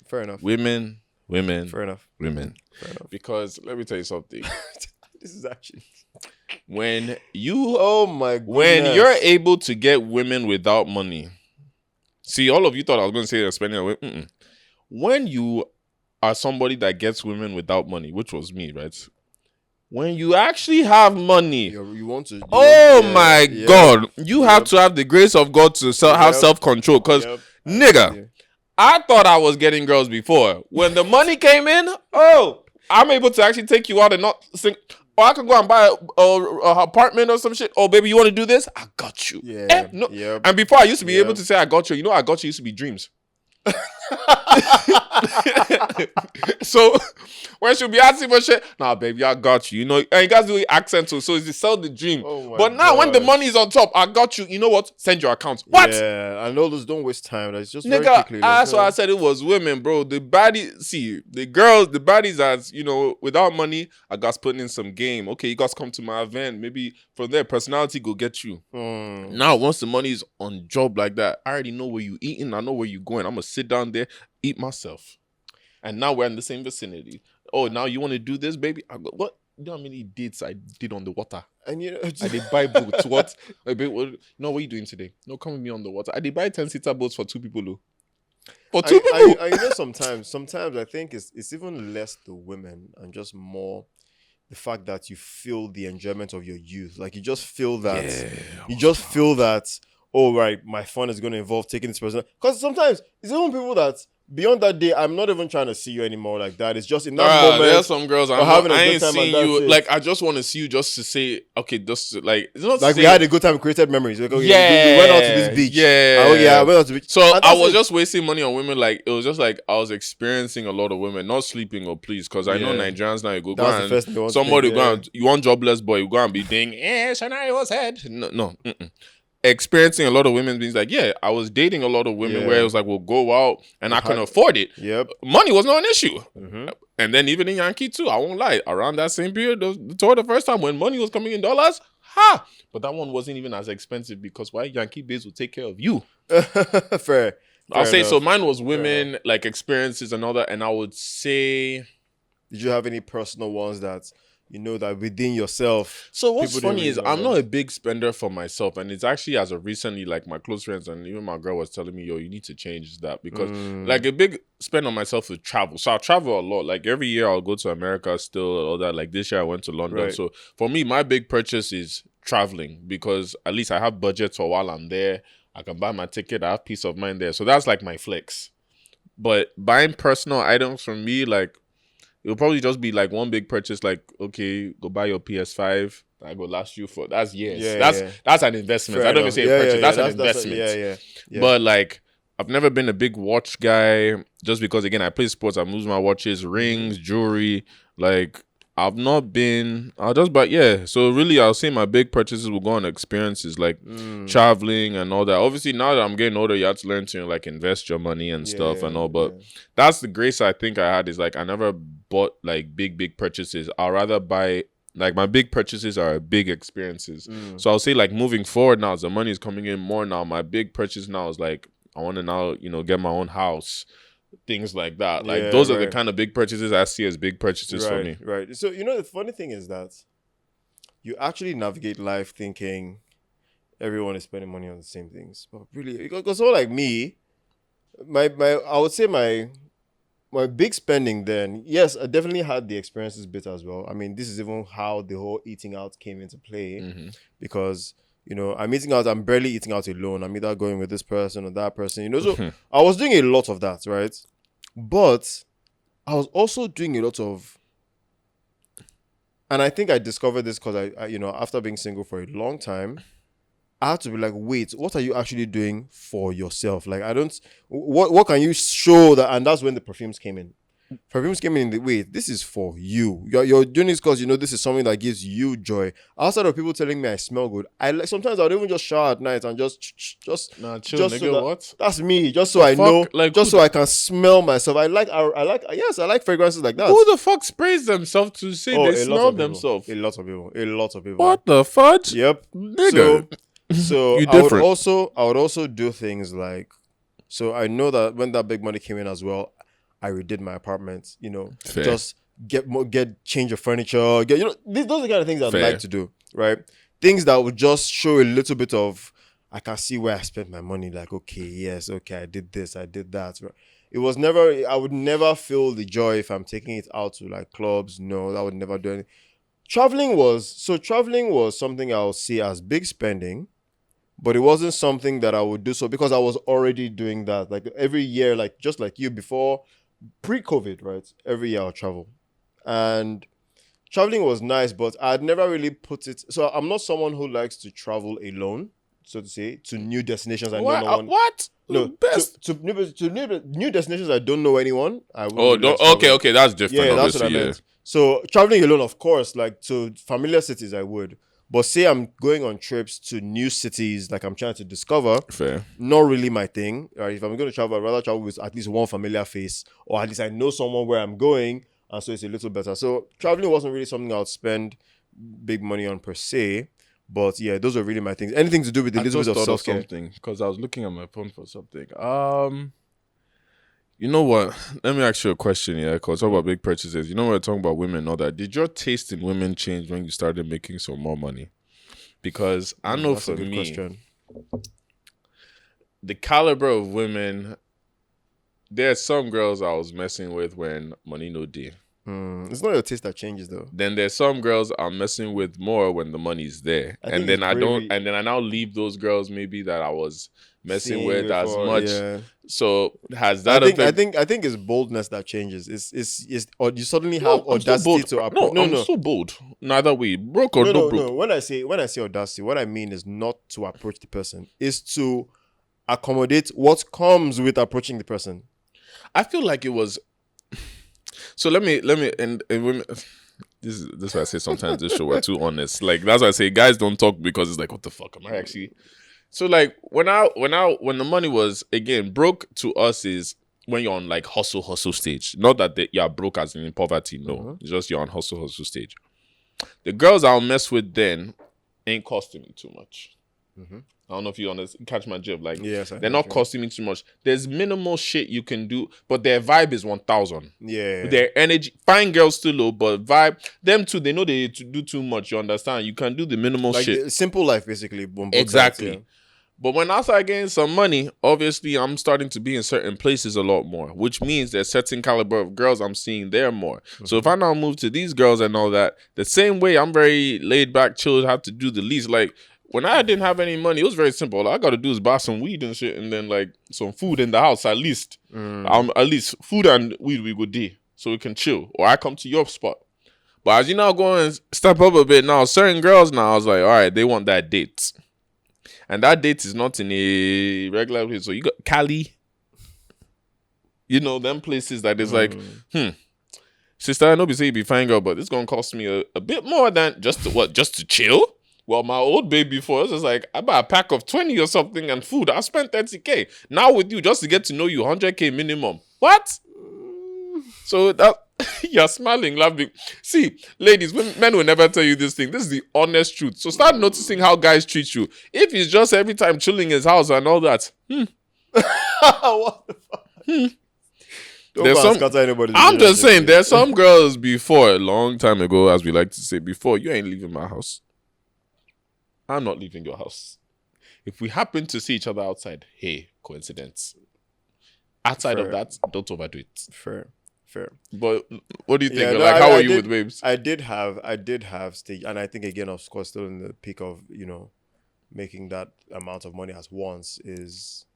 Fair enough. Women. Fair enough. Women. Fair enough. Because let me tell you something. This is actually... When you... Oh my goodness. When you're able to get women without money... See, all of you thought I was going to say they're spending away. When you are somebody that gets women without money, which was me, right? When you actually have money... You want to... my God. You have to have the grace of God to have self-control. Because, nigga, I thought I was getting girls before. When the money came in, I'm able to actually take you out and not think... Or I could go and buy a apartment or some shit. Oh, baby, you want to do this? I got you. Yeah. No. Yep. And before I used to be able to say I got you. You know, I got you used to be dreams. So when she'll be asking for shit, nah, baby, I got you. You know, and you guys do accent too, so it's sell the dream. But now when the money is on top, I got you. You know what? Send your accounts. What? Yeah, I know those don't waste time. That's just nigga, very quickly. That's why I said it was women, bro. The baddies, see, the baddies that's, you know, without money, I got putting in some game. Okay, you guys come to my event. Maybe from there, personality go get you. Now, once the money is on job like that, I already know where you eating. I know where you going. I'm gonna sit down there, eat myself. And now we're in the same vicinity. Oh, now you want to do this, baby? I go, what? You know how many dates I did on the water? And you know, I did buy boats. What? No, what are you doing today? No, come with me on the water. I did buy 10-seater boats for 2 people. Though. For 2 people. you know, sometimes I think it's even less the women and just more the fact that you feel the enjoyment of your youth. Like you just feel that oh right, my fun is going to involve taking this person. Because sometimes it's even people that beyond that day, I'm not even trying to see you anymore like that. It's just in that moment. There's some girls I ain't seeing you. It. Like I just want to see you just to say, okay, just like it's not like we had a good time, created memories. Like, okay, yeah, we went out to this beach. Yeah, oh yeah, I went out to the beach. So I was just wasting money on women. Like it was just like I was experiencing a lot of women, not sleeping or please, because I know Nigerians now. You go and somebody go and you want jobless boy, you go and be doing Shania was head. No. Experiencing a lot of women means like, yeah, I was dating a lot of women where it was like, we'll go out and I couldn't afford it. Yep. Money was not an issue. Mm-hmm. And then even in Yankee too, I won't lie, around that same period, the tour the first time when money was coming in dollars, but that one wasn't even as expensive because why Yankee babes will take care of you. Fair I'll say enough. so. Mine was women, like experiences and all that. And I would say, did you have any personal ones that you know that within yourself? So what's funny is I'm not a big spender for myself, and it's actually as of recently, like my close friends and even my girl was telling me, yo, you need to change that because like a big spend on myself is travel. So I travel a lot. Like every year I'll go to America still, all that. Like this year I went to London. Right. So for me, my big purchase is traveling because at least I have budget for while I'm there. I can buy my ticket. I have peace of mind there. So that's like my flex. But buying personal items from me, like it'll probably just be like one big purchase, like, okay, go buy your PS5. I go last you for that's years. That's an investment. I don't even say a purchase. That's an investment. But like I've never been a big watch guy just because again I play sports, I lose my watches, rings, jewelry. Like I've not been so really I'll say my big purchases will go on experiences like traveling and all that. Obviously now that I'm getting older, you have to learn to like invest your money and stuff and all, but that's the grace I think I had is like I never bought like big purchases. I'll rather buy like my big purchases are big experiences. So I'll say like moving forward now as the money is coming in more now, my big purchase now is like I want to now, get my own house. Things like that. Like those are the kind of big purchases I see as big purchases for me. Right. So the funny thing is that you actually navigate life thinking everyone is spending money on the same things. But really, because someone like me, my I would say my big spending then, yes, I definitely had the experiences bit as well. I mean, this is even how the whole eating out came into play because I'm eating out. I'm barely eating out alone. I'm either going with this person or that person. So I was doing a lot of that, right? But I was also doing a lot of, and I think I discovered this because I after being single for a long time, I had to be like, wait, what are you actually doing for yourself? Like, what can you show that? And that's when the perfumes came in. Perfumes came in the wait, this is for you. You're doing this because this is something that gives you joy. Outside of people telling me I smell good, sometimes I would even just shower at night and just chill, just nigga, so what? That's me. Just so I know, like, just so I can smell myself. I like fragrances like that. Who the fuck sprays themselves to say they smell themselves? A lot of people. What the fudge? Yep, nigga. So I would also do things like, so I know that when that big money came in as well, I redid my apartment, Fair. Just get change of furniture, those are the kind of things I'd like to do, right? Things that would just show a little bit of, I can see where I spent my money, like, okay, yes, okay, I did this, I did that. It was never, I would never feel the joy if I'm taking it out to like clubs. No, that would never do anything. Traveling was something I'll see as big spending, but it wasn't something that I would do so because I was already doing that. Like every year, like just like you before, pre-COVID, right? Every year I'll travel. And traveling was nice, but I'd never really put it. So I'm not someone who likes to travel alone, so to say, to new destinations. I know no one. What? No, to new destinations. I don't know anyone. Okay, that's different. Yeah, that's what I meant. So traveling alone, of course, like to familiar cities, I would. But say I'm going on trips to new cities, like I'm trying to discover. Fair. Not really my thing. Right? If I'm going to travel, I'd rather travel with at least one familiar face, or at least I know someone where I'm going, and so it's a little better. So traveling wasn't really something I would spend big money on per se. But yeah, those are really my things. Anything to do with a little bit of self-care. Because I was looking at my phone for something. You know what? Let me ask you a question, because talk about big purchases. You know, we're talking about women and all that. Did your taste in women change when you started making some more money? Because I know That's for a good me, question. the caliber of women, there are some girls I was messing with when money no day. It's not your taste that changes though. Then there's some girls I'm messing with more when the money's there. I And think then it's I don't, bravery. and then I now leave those girls maybe that I was messing Seeing with as before, much. yeah. So has I that think affected? I think it's boldness that changes. It's or you suddenly have No, I'm still audacity bold. to No, approach. I'm still bold. Neither way, broke or no broke. No. When I say audacity, what I mean is not to approach the person, is to accommodate what comes with approaching the person. I feel like it was. So let me and women. This is why I say sometimes this show we're too honest. Like that's why I say guys don't talk because it's like what the fuck am I actually? So like when the money was again broke to us is when you're on like hustle stage. Not that you're broke as in poverty. No, it's just you're on hustle stage. The girls I'll mess with then ain't costing me too much. I don't know if you catch my jib. Like, Yes, they're not costing me too much. There's minimal shit you can do, but their vibe is 1,000. Yeah. Their energy, fine girls still low, but vibe, them too, they know they do too much. You understand? You can do the minimal Like shit. simple life, basically. On both Exactly. Sides, yeah. But when I start getting some money, obviously I'm starting to be in certain places a lot more, which means there's certain caliber of girls I'm seeing there more. So if I now move to these girls and all that, the same way I'm very laid back, chill, have to do the least. Like when I didn't have any money, it was very simple. All I got to do is buy some weed and shit, and then like some food in the house at least. At least food and weed we go do so we can chill. Or I come to your spot. But as you now go and step up a bit now, certain girls now, I was like, all right, they want that date. And that date is not in a regular place. So you got Cali. You know, them places that is like, sister, I know you say you be fine girl, but it's going to cost me a bit more than just to chill? Well, my old baby before, it was like, I buy a pack of 20 or something and food. I spent 30K. Now with you, just to get to know you, 100K minimum. What? So that you're smiling, laughing. See, ladies, men will never tell you this thing. This is the honest truth. So start noticing how guys treat you. If he's just every time chilling in his house and all that, What the fuck? I'm just saying, there's some girls before, a long time ago, as we like to say, before, you ain't leaving my house. I'm not leaving your house. If we happen to see each other outside, hey, coincidence. Outside of that, don't overdo it. Fair. But what do you think? Yeah, no, how are you with babes? I did have stage, and I think again, of course, still in the peak of making that amount of money at once is.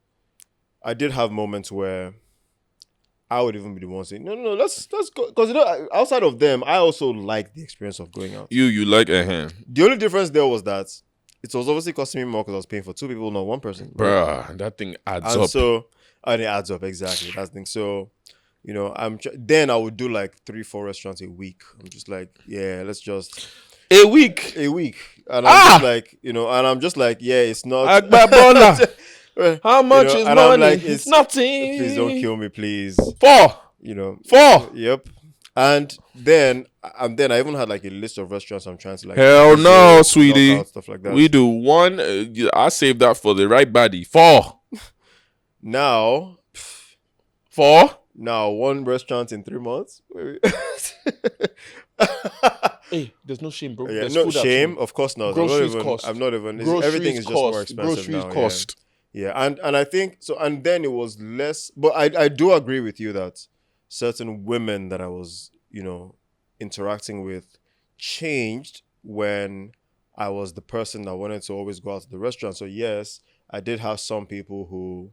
I did have moments where I would even be the one saying, no, let's go, because outside of them, I also like the experience of going out. You like a hand. The only difference there was that it was obviously costing me more because I was paying for two people, not one person. Bruh, right? That thing adds up. And it adds up, exactly. That's the thing. So, then I would do like 3-4 restaurants a week. I'm just like, yeah, let's just a week. And I'm just like, and I'm just like, yeah, it's not. How much is money? Like, it's nothing. Please don't kill me, please. 4. 4. Yep. And then I even had like a list of restaurants I'm trying to like. Hell no, sweetie. Stuff like that. We do one. I saved that for the right body. 4. Now. 4. Now 1 restaurant in 3 months. Hey, there's no shame, bro. Yeah, no shame. Of course not. Groceries cost. I'm not even. Everything is just more expensive now. Groceries cost. Yeah, and I think so. And then it was less. But I do agree with you that certain women that I was interacting with changed when I was the person that wanted to always go out to the restaurant. So yes, I did have some people who.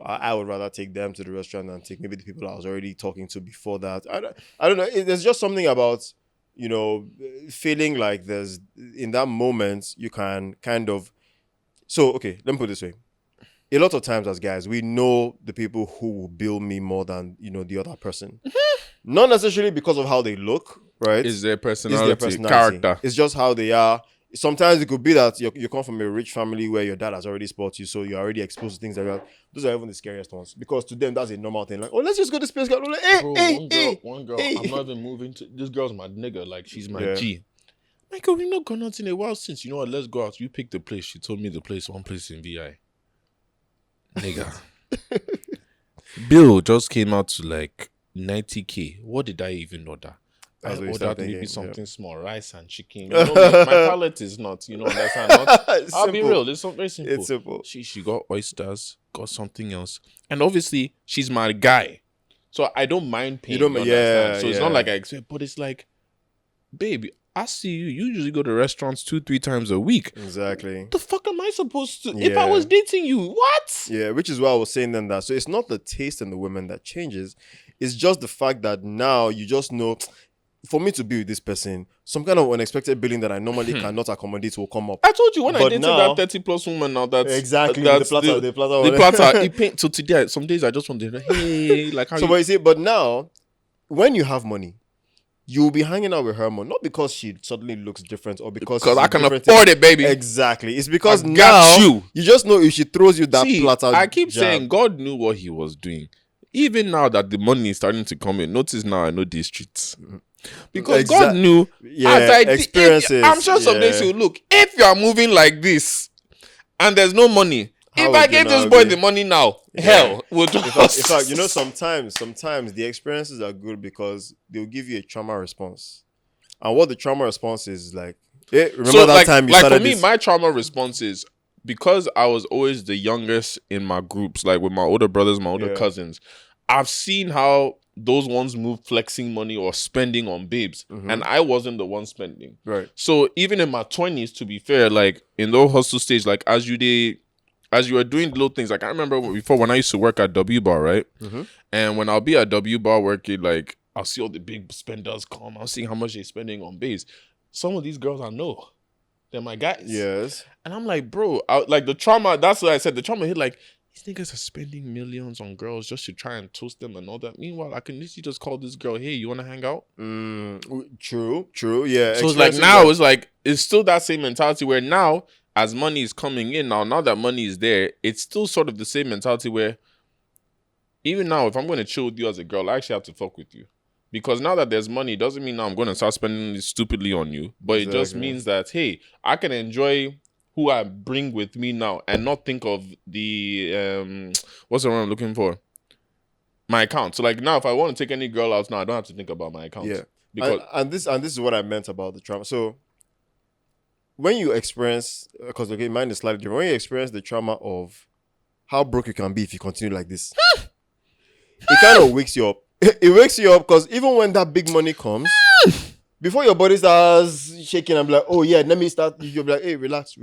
I would rather take them to the restaurant than take maybe the people I was already talking to before that. I don't know. There's just something about, feeling like there's, in that moment, you can kind of... So, okay, let me put it this way. A lot of times as guys, we know the people who will bill me more than, the other person. Not necessarily because of how they look, right? It's their personality, character. It's just how they are. Sometimes it could be that you come from a rich family where your dad has already spoiled you, so you're already exposed to things like that. Those are even the scariest ones because to them that's a normal thing. Like, oh, let's just go to space. Like, one girl. I'm not even moving to. This girl's my nigga. Like she's my G. Like, we've not gone out in a while since. You know what? Let's go out. You pick the place. She told me the place. One place in VI. Nigga. Bill just came out to like 90K. What did I even order? That's I what you ordered start maybe thinking. something small, rice and chicken. You know, my palate is not, understand. Not, I'll be real. It's very simple. It's simple. She got oysters, got something else, and obviously she's my guy, so I don't mind paying. You understand? So it's not like I expect, but it's like, baby, I see you. You usually go to restaurants 2-3 times a week. Exactly. The fuck am I supposed to? If I was dating you, what? Yeah, which is why I was saying then that. So it's not the taste in the women that changes. It's just the fact that now you just know, for me to be with this person, some kind of unexpected billing that I normally cannot accommodate will come up. I told you when I dated that 30+ woman now, that's exactly that's the platter. The platter. It paint. So today, some days I just want to, hey, like how so, but you see, but now, when you have money, you'll be hanging out with her more, not because she suddenly looks different or because I can afford it, baby. Exactly. It's because now you just know if she throws you that platter. I keep saying God knew what he was doing. Even now that the money is starting to come in, notice now I know these streets. Because God knew experiences. I'm sure some days he'll look, if you are moving like this and there's no money, if I gave this boy the money now, hell would in fact, sometimes the experiences are good because they'll give you a trauma response. And what the trauma response is like, remember that time you started for me, my trauma response is because I was always the youngest in my groups, like with my older brothers, my older cousins, I've seen how those ones move flexing money or spending on babes. And I wasn't the one spending. Right. So even in my 20s, to be fair, like in the hustle stage, like as you were doing little things, like I remember before when I used to work at W Bar, right? And when I'll be at W Bar working, like I'll see all the big spenders come. I'll see how much they're spending on babes. Some of these girls I know, they're my guys. Yes. And I'm like, bro, like the trauma, that's what I said. The trauma hit like, these niggas are spending millions on girls just to try and toast them and all that. Meanwhile, I can literally just call this girl, hey, you want to hang out? True, yeah. So it's like now, it's still that same mentality where now, as money is coming in, now that money is there, it's still sort of the same mentality where even now, if I'm going to chill with you as a girl, I actually have to fuck with you. Because now that there's money, it doesn't mean now I'm going to start spending it stupidly on you. But it just means that, hey, I can enjoy who I bring with me now and not think of the, what's the word I'm looking for? My account. So like now, if I want to take any girl out now, I don't have to think about my account. Yeah. Because and this is what I meant about the trauma. So when you experience, because mine is slightly different. When you experience the trauma of how broke you can be if you continue like this, it kind of wakes you up. It wakes you up because even when that big money comes, before your body starts shaking, I'm like, oh yeah, let me start. You'll be like, hey, relax.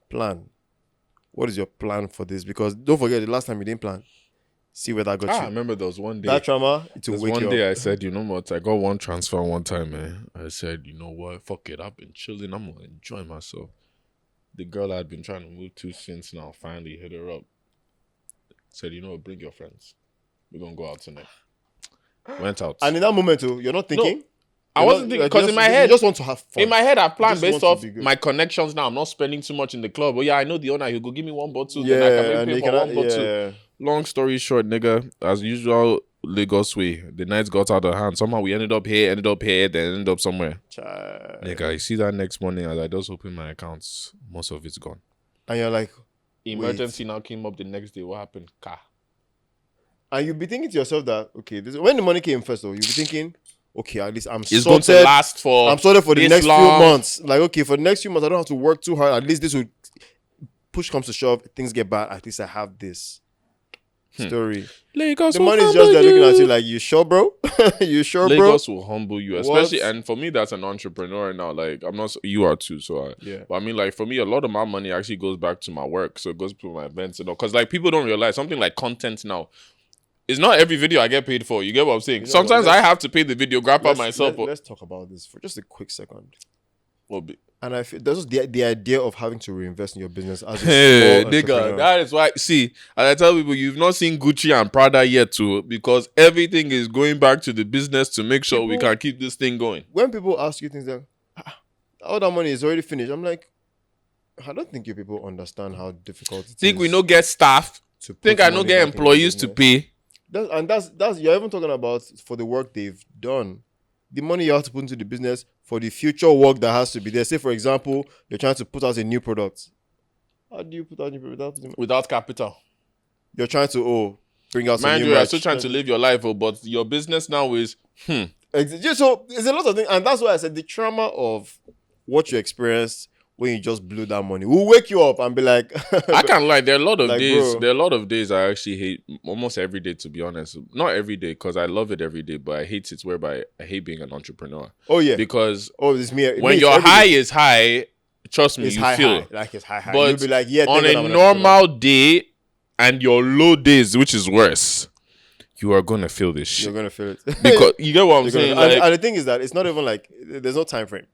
Plan. What is your plan for this? Because don't forget, the last time you didn't plan. See where that got you. I remember there was one day. That trauma, it will wake you up. One day I said, you know what? I got one transfer one time, man. I said, you know what? Fuck it. I've been chilling. I'm going to enjoy myself. The girl I'd been trying to move to since now finally hit her up. Said, you know what? Bring your friends. We're going to go out tonight. Went out. And in that moment, too, you're not thinking? No, I wasn't thinking. Because in my head, you just want to have fun. In my head, I planned based off my connections now. I'm not spending too much in the club. Oh, yeah, I know the owner. He'll go give me one bottle. Yeah, then I can pay for one bottle. Yeah. Long story short, nigga, as usual, Lagos way. The nights got out of hand. Somehow we ended up here, then ended up somewhere. Child. Nigga, you see that next morning as I just open my accounts, most of it's gone. And you're like, emergency now came up the next day. What happened? Car. And you'll be thinking to yourself that, okay, when the money came first, though, you'll be thinking, okay, at least it's going to last for. I'm sorted for the next few months. Like, okay, for the next few months, I don't have to work too hard. At least this will push comes to shove, things get bad. At least I have this story. Lagos the money is just there looking at you like, you sure, bro? You sure, bro? Lagos will humble you, especially. And for me, that's an entrepreneur now. Like, I'm not. You are too. So but I mean, like for me, a lot of my money actually goes back to my work. So it goes to my events and all. Because like people don't realize something like content now. It's not every video I get paid for. You get what I'm saying? Sometimes I have to pay the videographer myself. Let's talk about this for just a quick second. And I feel that's just the idea of having to reinvest in your business as a small nigga. That is why. See, as I tell people, you've not seen Gucci and Prada yet, too, because everything is going back to the business to make sure we can keep this thing going. When people ask you things like, all that money is already finished, I'm like, I don't think you people understand how difficult it is. Think we no get staff? Think I no get employees to pay? That's you're even talking about for the work they've done. The money you have to put into the business for the future work that has to be there. Say, for example, you're trying to put out a new product. How do you put out a new product without capital? You're trying to bring out some Mind new you, merch. you're still trying to live your life, but your business now is So there's a lot of things, and that's why I said the trauma of what you experienced when you just blew that money will wake you up and be like, I can't lie. There are a lot of Like, days. bro. There are a lot of days I actually hate almost every day. To be honest, not every day because I love it every day, but I hate it whereby I hate being an entrepreneur. oh yeah, Because it's me. when your high is high, trust me, it's you high, feel. high, like it's high. But You'll be like, yeah, on thank a God I'm an entrepreneur. normal day and your low days, which is worse, you are gonna feel this shit. You're gonna feel it Because you get what I'm You're saying. gonna- Like, and the thing is that it's not even like there's no time frame.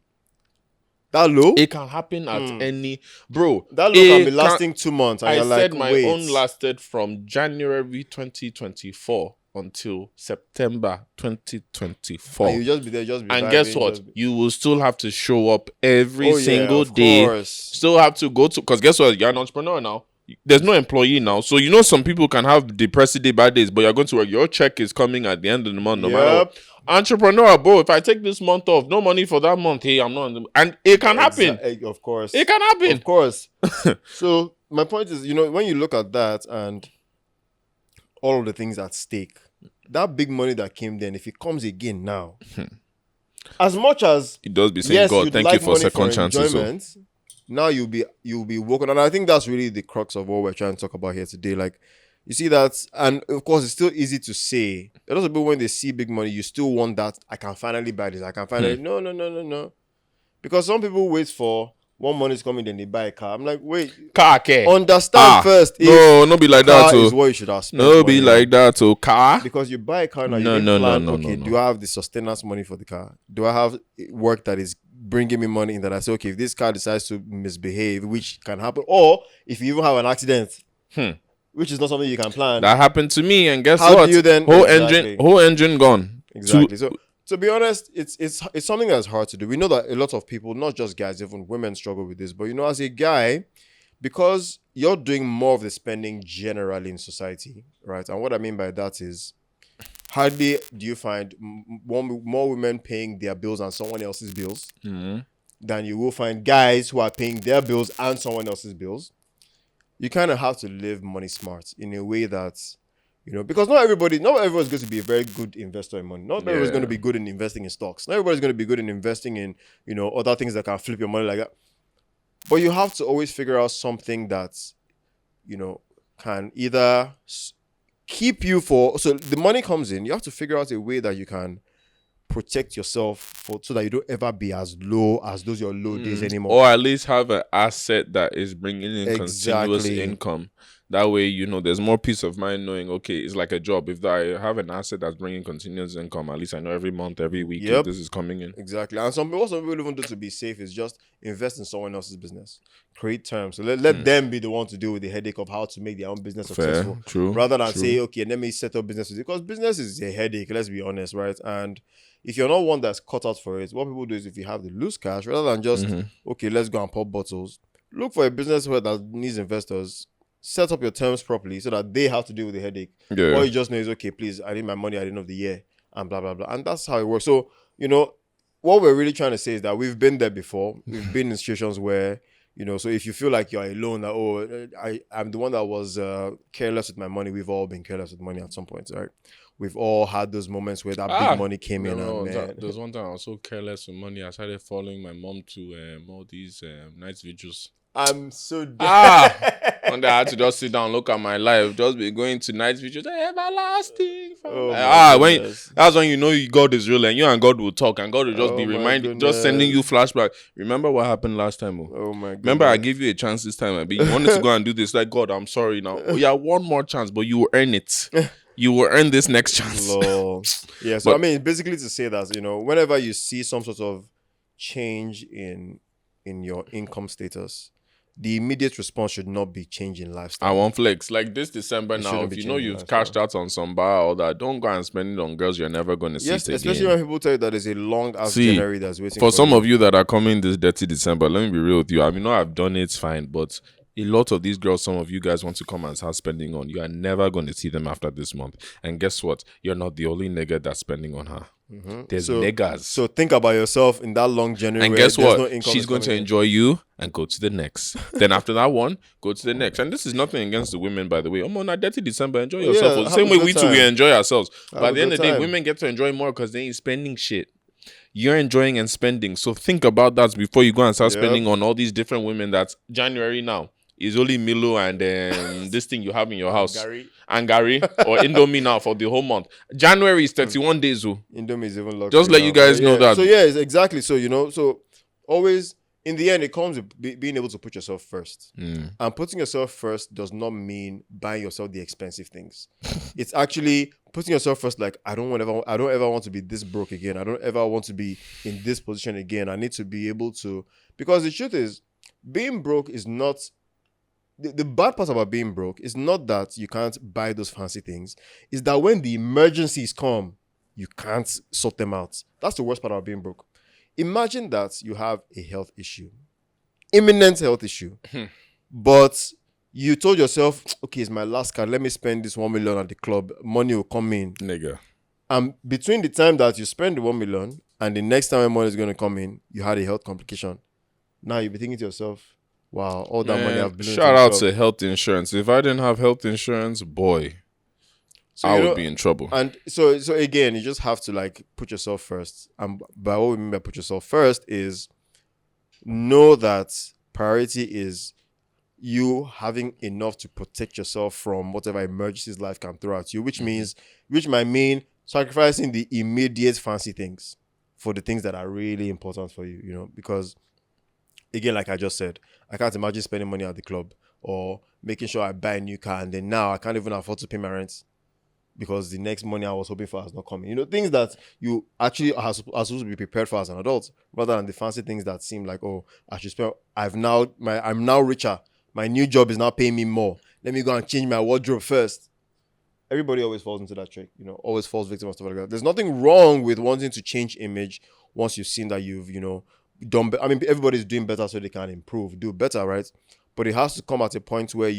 That low, it can happen at any bro. that low can be lasting 2 months, and I you're said like, my wait. own lasted from January 2024 until September 2024. And you just be there, just be. And vibing, guess what? just be- You will still have to show up every Oh, yeah, single of day. course. Still have to go to, because guess what? You're an entrepreneur now. There's no employee now. So you know some people can have depressed day, bad days, but you're going to work. Your check is coming at the end of the month, no matter what. Entrepreneur, bro, if I take this month off, no money for that month, hey, I'm not on the, and it can happen. Of course. It can happen. Of course. So my point is, when you look at that and all of the things at stake, that big money that came then, if it comes again now, as much as It does be saying, God, you'd thank like you for money second chances. So. enjoyment, now you'll be woken, and I think that's really the crux of what we're trying to talk about here today. Like, you see that, and of course, it's still easy to say. A lot of people, when they see big money, you still want that. I can finally buy this. I can finally. No. Because some people wait for one money's coming, then they buy a car. I'm like, wait, Car care. understand first. No be like that. Car is So what you should have spent. no be money like that. So car. because you buy a car now. No, You no, plan, no, okay, no. do I have the sustenance money for the car? Do I have work that is bringing me money in that I say, okay, if this car decides to misbehave, which can happen, or if you even have an accident, which is not something you can plan. That happened to me, and guess How what? do you then- whole Exactly. engine gone. Exactly. So to be honest, it's something that's hard to do. We know that a lot of people, not just guys, even women struggle with this. But as a guy, because you're doing more of the spending generally in society, right? And what I mean by that is, hardly do you find more women paying their bills and someone else's bills than you will find guys who are paying their bills and someone else's bills. You kind of have to live money smart in a way that, because not everyone's going to be a very good investor in money. Not everybody's going to be good in investing in stocks. Not everybody's going to be good in investing in, other things that can flip your money like that. But you have to always figure out something that's, can either keep you so the money comes in, you have to figure out a way that you can protect yourself so that you don't ever be as low as those your low days anymore. Or at least have an asset that is bringing in continuous Exactly. income. That way, there's more peace of mind knowing, okay, it's like a job. If I have an asset that's bringing continuous income, at least I know every month, every week, this is coming in. Exactly. And some people even do to be safe is just invest in someone else's business. Create terms. So let them be the one to deal with the headache of how to make their own business successful. True. Rather than say, okay, let me set up business with it. Because business is a headache, let's be honest, right? And if you're not one that's cut out for it, what people do is if you have the loose cash, rather than just, okay, let's go and pop bottles, look for a business where that needs investors. Set up your terms properly so that they have to deal with the headache. Yeah. All you just know is, okay, please, I need my money at the end of the year and blah, blah, blah. And that's how it works. So, what we're really trying to say is that we've been there before. We've been in situations where, so if you feel like you're alone, that, I'm the one that was careless with my money. We've all been careless with money at some point, right? We've all had those moments where that big money came in. And, there was one time I was so careless with money, I started following my mom to all these night vigils. I'm so dead. One day I had to just sit down, look at my life, just be going to night vigils, everlasting. That's when God is real and you and God will talk and God will just be reminding, just sending you flashback. Remember what happened last time? Oh my God! Remember I gave you a chance this time. You wanted to go and do this. Like, God, I'm sorry now. Oh, yeah, one more chance, but you will earn it. You will earn this next chance. Yeah. So basically to say that whenever you see some sort of change in your income status, the immediate response should not be changing lifestyle. I want flex. Like this December now, if you've cashed out on some bar or that, don't go and spend it on girls you're never going to see again. Especially when people tell you that there's a long-ass January that's waiting for some of you that are coming this Detty December, let me be real with you. I mean, I've done it, fine, but a lot of these girls, some of you guys want to come and start spending on. You are never going to see them after this month. And guess what? You're not the only nigga that's spending on her. There's niggas. So think about yourself in that long journey. And guess what? She's going to enjoy you and go to the next. Then after that one, go to the next. And this is nothing against the women, by the way. I'm on a Detty December. Enjoy yourself. The same way we too, we enjoy ourselves. But at the end of the day, women get to enjoy more because they ain't spending shit. You're enjoying and spending. So think about that before you go and start spending on all these different women. That's January now. Is only Milo and this thing you have in your house. Gary or Indomie now for the whole month. January is 31 days. Indomie is even locked. Just let you guys know that. So yeah, exactly. So so always in the end it comes with being able to put yourself first. And putting yourself first does not mean buying yourself the expensive things. It's actually putting yourself first. Like I don't ever want to be this broke again. I don't ever want to be in this position again. I need to be able to, because the truth is, being broke is not. The bad part about being broke is not that you can't buy those fancy things. It's that when the emergencies come, you can't sort them out. That's the worst part about being broke. Imagine that you have a health issue, imminent health issue, but you told yourself, okay, it's my last card. Let me spend this 1 million at the club. Money will come in. Nigga. And between the time that you spend the 1 million and the next time money is going to come in, you had a health complication. Now you'll be thinking to yourself, wow, all that money I've been. Shout out to health insurance. If I didn't have health insurance, boy, I would be in trouble. And so again, you just have to like put yourself first. And by what we mean by put yourself first is know that priority is you having enough to protect yourself from whatever emergencies life can throw at you, which might mean sacrificing the immediate fancy things for the things that are really important for you, because again, like I just said, I can't imagine spending money at the club or making sure I buy a new car and then now I can't even afford to pay my rent because the next money I was hoping for has not come in. Things that you actually are supposed to be prepared for as an adult, rather than the fancy things that seem like, oh, I should spend. I'm now richer. My new job is now paying me more. Let me go and change my wardrobe first. Everybody always falls into that trick, always falls victim of stuff like that. There's nothing wrong with wanting to change image once you've seen that you've, everybody's doing better so they can improve, do better, right? But it has to come at a point where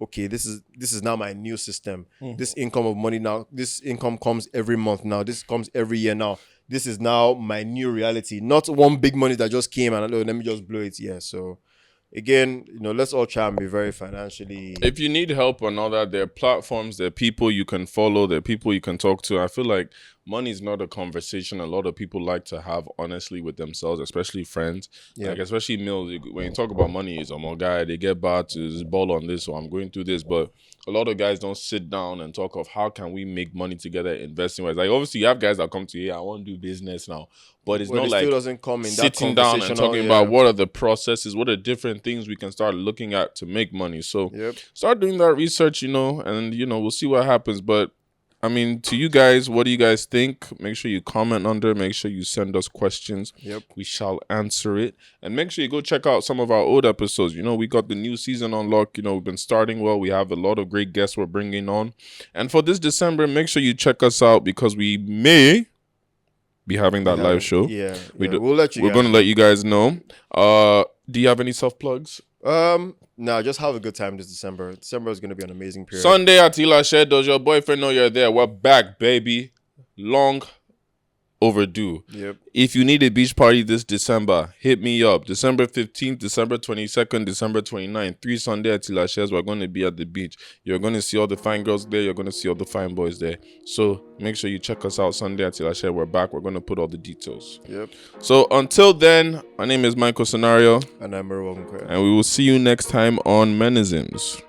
okay, this is now my new system. This income of money now, this income comes every month now. This comes every year now. This is now my new reality. Not one big money that just came and let me just blow it. Yeah, so again, let's all try and be very financially. If you need help and all that, there are platforms, there are people you can follow, there are people you can talk to. I feel like money is not a conversation a lot of people like to have honestly with themselves, especially friends. Yeah. Like especially males, when you talk about money, it's my guy, they get bad to ball on this, or I'm going through this. But a lot of guys don't sit down and talk of how can we make money together, investing wise. Like obviously you have guys that come to you, I want to do business now. But it's not like doesn't come in sitting down and talking about what are the processes, what are different things we can start looking at to make money. So start doing that research, and we'll see what happens. But I mean, to you guys, what do you guys think? Make sure you comment under. Make sure you send us questions. We shall answer it. And make sure you go check out some of our old episodes. We got the new season on lock. We've been starting well. We have a lot of great guests we're bringing on. And for this December, make sure you check us out because we may be having that live show. We'll let you. We're going to let you guys know. Do you have any self plugs? No, just have a good time this December. December is going to be an amazing period. Sunday at Ila Shed. Does your boyfriend know you're there? We're back, baby. Long overdue. If you need a beach party this December, hit me up. December 15th, December 22nd, December 29th. 3 Sunday at Ila Shed. We're going to be at the beach. You're going to see all the fine girls there. You're going to see all the fine boys there. So make sure you check us out Sunday at Ila Shed. We're back. We're going to put all the details. So until then, my name is Michael Scenario. And I'm Yoruba. And we will see you next time on Menisms.